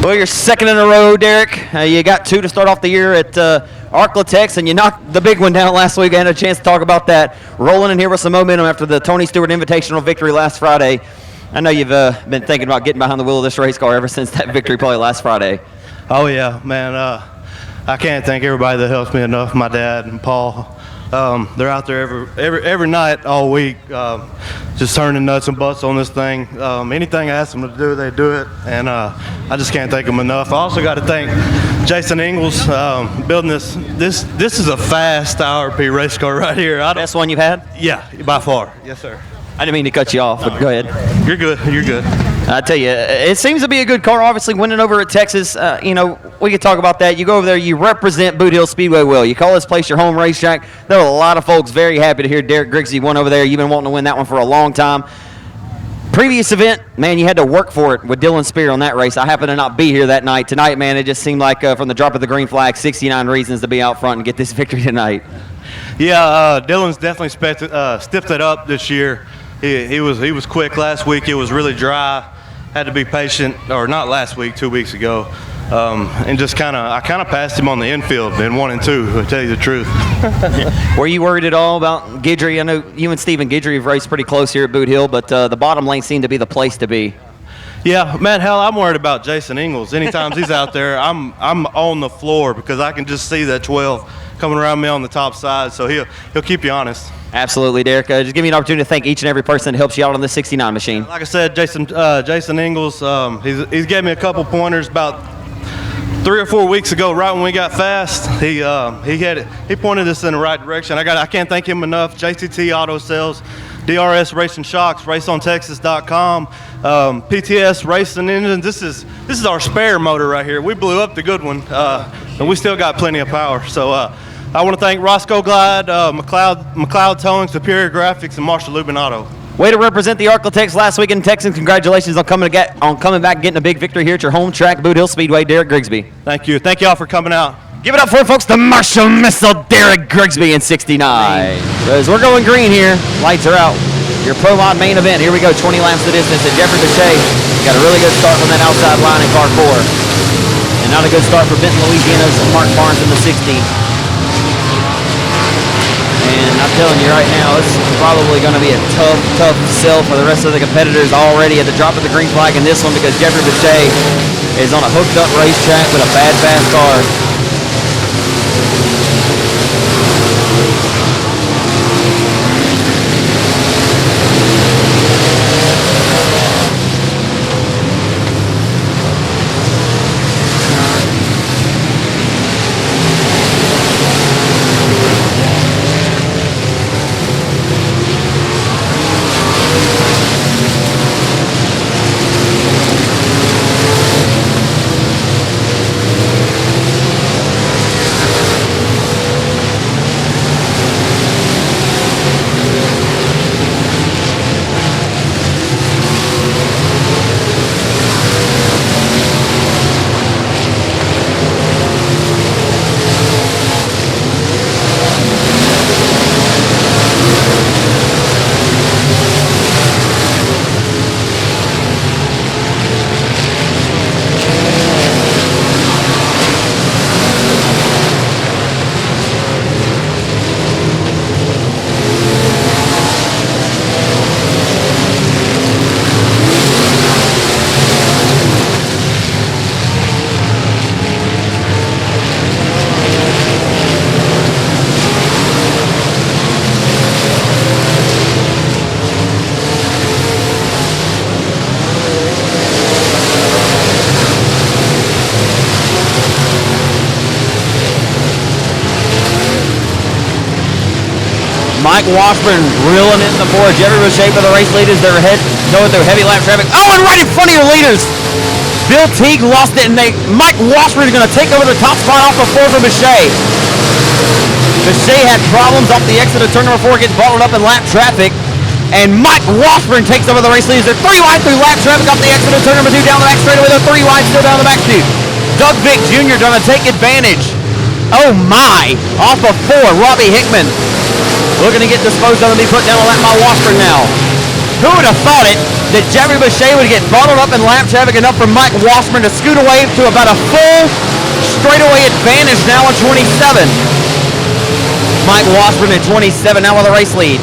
Well, you're 2nd in a row, Derrick. You got 2 to start off the year at Arclotex, and you knocked the big one down last week. I had a chance to talk about that. Rolling in here with some momentum after the Tony Stewart Invitational victory last Friday. I know you've been thinking about getting behind the wheel of this race car ever since that victory probably last Friday. Oh, yeah, man. I can't thank everybody that helps me enough. My dad and Paul, They're out there every night all week, just turning nuts and butts on this thing. Anything I ask them to do, they do it, and I just can't thank them enough. I also got to thank Jason Ingalls building this. This is a fast IRP race car right here. Best one you've had? Yeah, by far. Yes, sir. I didn't mean to cut you off, but go ahead. You're good. You're good. I tell you, it seems to be a good car. Obviously, winning over at Texas, we could talk about that. You go over there, you represent Boothill Speedway well. You call this place your home racetrack. There are a lot of folks very happy to hear Derrick Grigsby won over there. You've been wanting to win that one for a long time. Previous event, man, you had to work for it with Dylan Spear on that race. I happened to not be here that night. Tonight, man, it just seemed like from the drop of the green flag, 69 reasons to be out front and get this victory tonight. Yeah, Dylan's definitely stepped it up this year. He was quick last week. It was really dry. Had to be patient, or not last week, 2 weeks ago, and just I passed him on the infield in 1 and 2. To tell you the truth. Were you worried at all about Guidry? I know you and Stephen Guidry have raced pretty close here at Boothill, but the bottom lane seemed to be the place to be. Yeah, man, hell, I'm worried about Jason Ingalls. Anytime he's out there, I'm on the floor because I can just see that 12 coming around me on the top side. So he'll keep you honest. Absolutely, Derrick. Just give me an opportunity to thank each and every person that helps you out on this 69 machine. Like I said, Jason Ingalls, he's gave me a couple pointers about 3 or 4 weeks ago, right when we got fast. He pointed us in the right direction. I can't thank him enough. JCT Auto Sales, DRS Racing Shocks, RaceOnTexas.com, PTS Racing Engines. This is our spare motor right here. We blew up the good one, and we still got plenty of power. So. I want to thank Roscoe Glide, McLeod Towing, Superior Graphics, and Marshall Lubin Auto. Way to represent the Architects last week in Texas. Congratulations on coming back and getting a big victory here at your home track, Boothill Speedway, Derrick Grigsby. Thank you. Thank y'all for coming out. Give it up for folks, the Marshall Missile, Derrick Grigsby in 69. As we're going green here, lights are out. Your Pro Mod main event. Here we go, 20 laps the distance. And Jeffrey Bechet got a really good start from that outside line in car 4. And not a good start for Benton, Louisiana's Mark Barnes in the 60. And I'm telling you right now, it's probably going to be a tough sell for the rest of the competitors already at the drop of the green flag in this one because Jeffrey Bechet is on a hooked-up racetrack with a bad, fast car. Mike Washburn reeling it in the board. Jeffrey Bechet for the race leaders. They're going through heavy lap traffic. Oh, and right in front of your leaders. Bill Teague lost it, and Mike Washburn is going to take over the top spot off the 4 for Bechet. Bechet had problems off the exit of turn number 4, gets bottled up in lap traffic, and Mike Washburn takes over the race leaders. They're 3 wide through lap traffic off the exit of turn number 2 down the back straightaway. They're 3 wide still down the back chute. Doug Vick Jr. going to take advantage. Oh my! Off of 4, Robbie Hickman. Looking to get disposed of and be put down on lap by Washburn now. Who would have thought it that Jeffrey Bechet would get bottled up in lap traffic enough for Mike Washburn to scoot away to about a full straightaway advantage now on 27. Mike Washburn at 27 now with a race lead.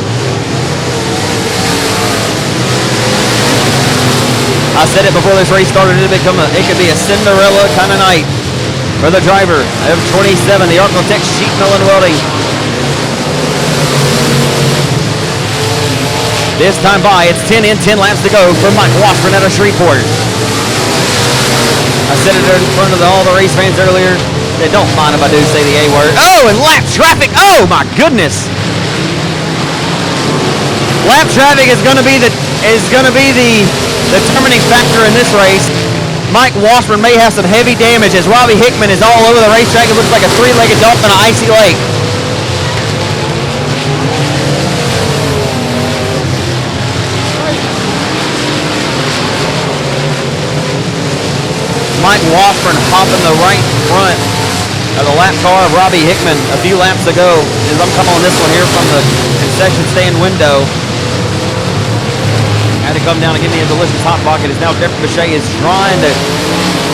I said it before this race started, it could be a Cinderella kind of night for the driver of 27, the Architects Sheet Mill and Welding. This time by, it's 10 in, 10 laps to go for Mike Washburn out of Shreveport. I said it in front of all the race fans earlier. They don't mind if I do say the A word. Oh, and lap traffic. Oh, my goodness. Lap traffic is going to be the determining factor in this race. Mike Washburn may have some heavy damage as Robbie Hickman is all over the racetrack. It looks like a three-legged dolphin in an icy lake. Mike Washburn hopping the right front of the lap car of Robbie Hickman a few laps ago. As I'm coming on this one here from the concession stand window. Had to come down and give me a delicious hot pocket. As now Derrick Bechet is trying to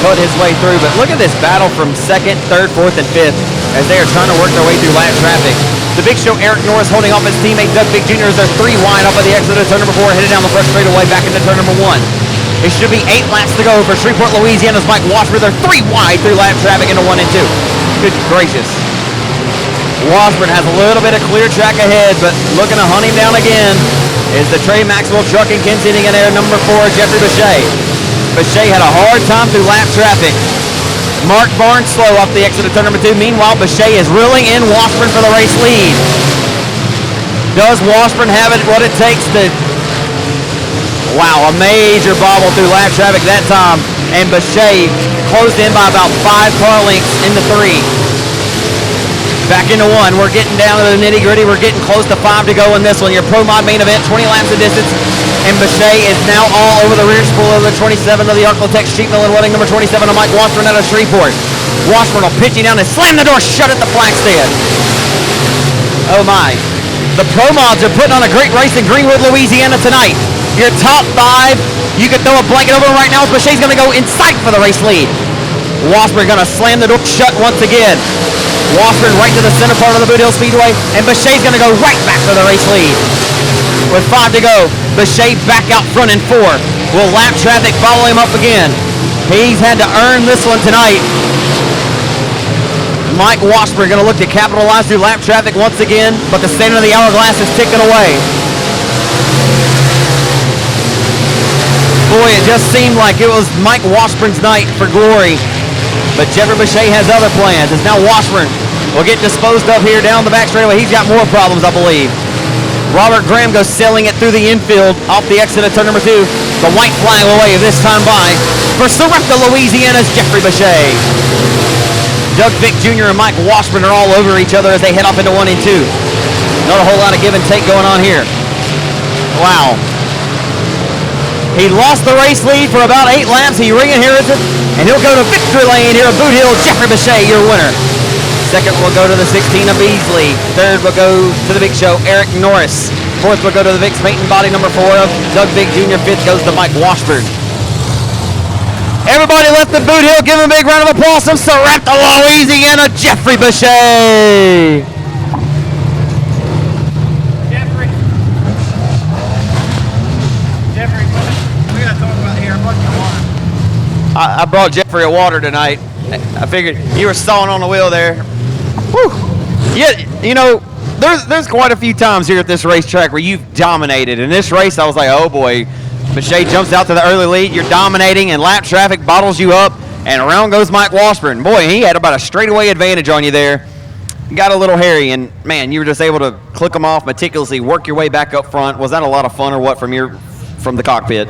cut his way through. But look at this battle from second, third, fourth, and fifth as they are trying to work their way through lap traffic. The Big Show, Eric Norris holding off his teammate Doug Big Jr. as they're 3 wide off of the exit of turn number 4, headed down the front straightaway back into turn number 1. It should be 8 laps to go for Shreveport, Louisiana's Mike Washburn. They're 3 wide through lap traffic into 1 and 2. Good gracious. Washburn has a little bit of clear track ahead, but looking to hunt him down again is the Trey Maxwell truck and Ken sitting in there, number 4, Jeffrey Bechet. Bechet had a hard time through lap traffic. Mark Barnes slow off the exit of turn number 2. Meanwhile, Bechet is reeling in Washburn for the race lead. Does Washburn have it what it takes to... Wow, a major bobble through lap traffic that time. And Bechet closed in by about 5 car lengths into 3. Back into 1. We're getting down to the nitty gritty. We're getting close to 5 to go in this one. Your Pro Mod main event, 20 laps of distance. And Bechet is now all over the rear spool of the 27 of the Arclitex Sheet Mill and Wedding number 27 of Mike Washburn out of Shreveport. Washburn will pitch you down and slam the door shut at the flag stand. Oh my. The Pro Mods are putting on a great race in Greenwood, Louisiana tonight. Your top 5, you can throw a blanket over them right now. Bechet's going to go in sight for the race lead. Washburn going to slam the door shut once again. Washburn right to the center part of the Boothill Speedway, and Bechet's going to go right back for the race lead. With 5 to go, Bechet back out front in 4. Will lap traffic follow him up again? He's had to earn this one tonight. Mike Washburn going to look to capitalize through lap traffic once again, but the standard of the hourglass is ticking away. Boy, it just seemed like it was Mike Washburn's night for glory. But Jeffrey Bechet has other plans. It's now Washburn will get disposed of here down the back straightaway. He's got more problems, I believe. Robert Graham goes sailing it through the infield off the exit of turn number 2. The white flag will wave this time by for Sarepta, Louisiana's Jeffrey Bechet. Doug Vick Jr. and Mike Washburn are all over each other as they head off into 1 and 2. Not a whole lot of give and take going on here. Wow. He lost the race lead for about 8 laps. He re-inherits it, and he'll go to victory lane here at Boothill. Jeffrey Bechet, your winner. Second will go to the 16 of Beasley. Third will go to the Big Show, Eric Norris. Fourth will go to the Vic's Paint and Body number 4 of Doug Vick Jr. Fifth goes to Mike Washburn. Everybody left the Boothill. Give him a big round of applause from Sarepta, Louisiana, Jeffrey Bechet. I brought Jeffrey a water tonight. I figured you were stalling on the wheel there. Whew. Yeah, you know, there's quite a few times here at this racetrack where you've dominated. In this race, I was like, oh boy, Bechet jumps out to the early lead. You're dominating, and lap traffic bottles you up, and around goes Mike Washburn. Boy, he had about a straightaway advantage on you there. Got a little hairy, and man, you were just able to click them off meticulously, work your way back up front. Was that a lot of fun or what from the cockpit?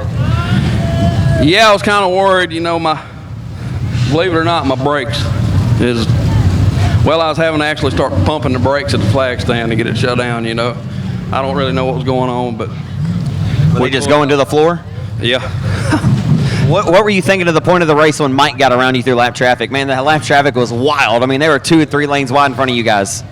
Yeah, I was kind of worried, you know, believe it or not, my brakes I was having to actually start pumping the brakes at the flag stand to get it shut down, you know. I don't really know what was going on, but... Were you just going to the floor? Yeah. What were you thinking at the point of the race when Mike got around you through lap traffic? Man, that lap traffic was wild. I mean, they were 2 or 3 lanes wide in front of you guys.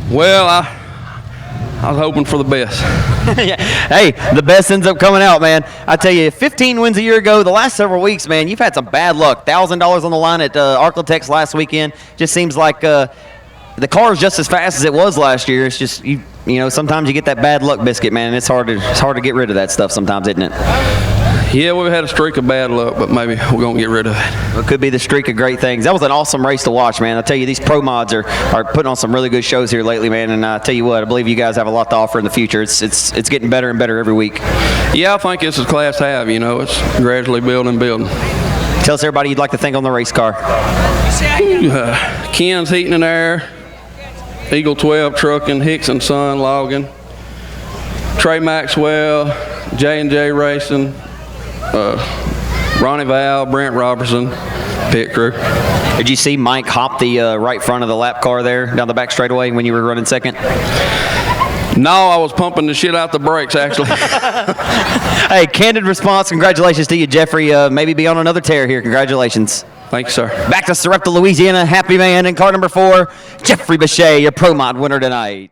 Well, I was hoping for the best. Yeah. Hey, the best ends up coming out, man. I tell you, 15 wins a year ago. The last several weeks, man, you've had some bad luck. $1,000 on the line at Arclitex last weekend. Just seems like the car is just as fast as it was last year. It's just you know, sometimes you get that bad luck biscuit, man. And it's hard to get rid of that stuff sometimes, isn't it? Yeah, we've had a streak of bad luck, but maybe we're going to get rid of it. It could be the streak of great things. That was an awesome race to watch, man. I tell you, these pro mods are putting on some really good shows here lately, man. And I tell you what, I believe you guys have a lot to offer in the future. It's getting better and better every week. Yeah, I think it's a class have, you know. It's gradually building. Tell us everybody you'd like to thank on the race car. Ken's Heating and Air, Eagle 12 Trucking, Hicks and Son Logging, Trey Maxwell, J&J Racing, Ronnie Val, Brent Robertson, pit crew. Did you see Mike hop the right front of the lap car there down the back straightaway when you were running second? No, I was pumping the shit out the brakes, actually. Hey, candid response. Congratulations to you, Jeffrey. Maybe be on another tear here. Congratulations. Thanks, sir. Back to Sarepta, Louisiana. Happy man in car number 4, Jeffrey Bechet, your Pro Mod winner tonight.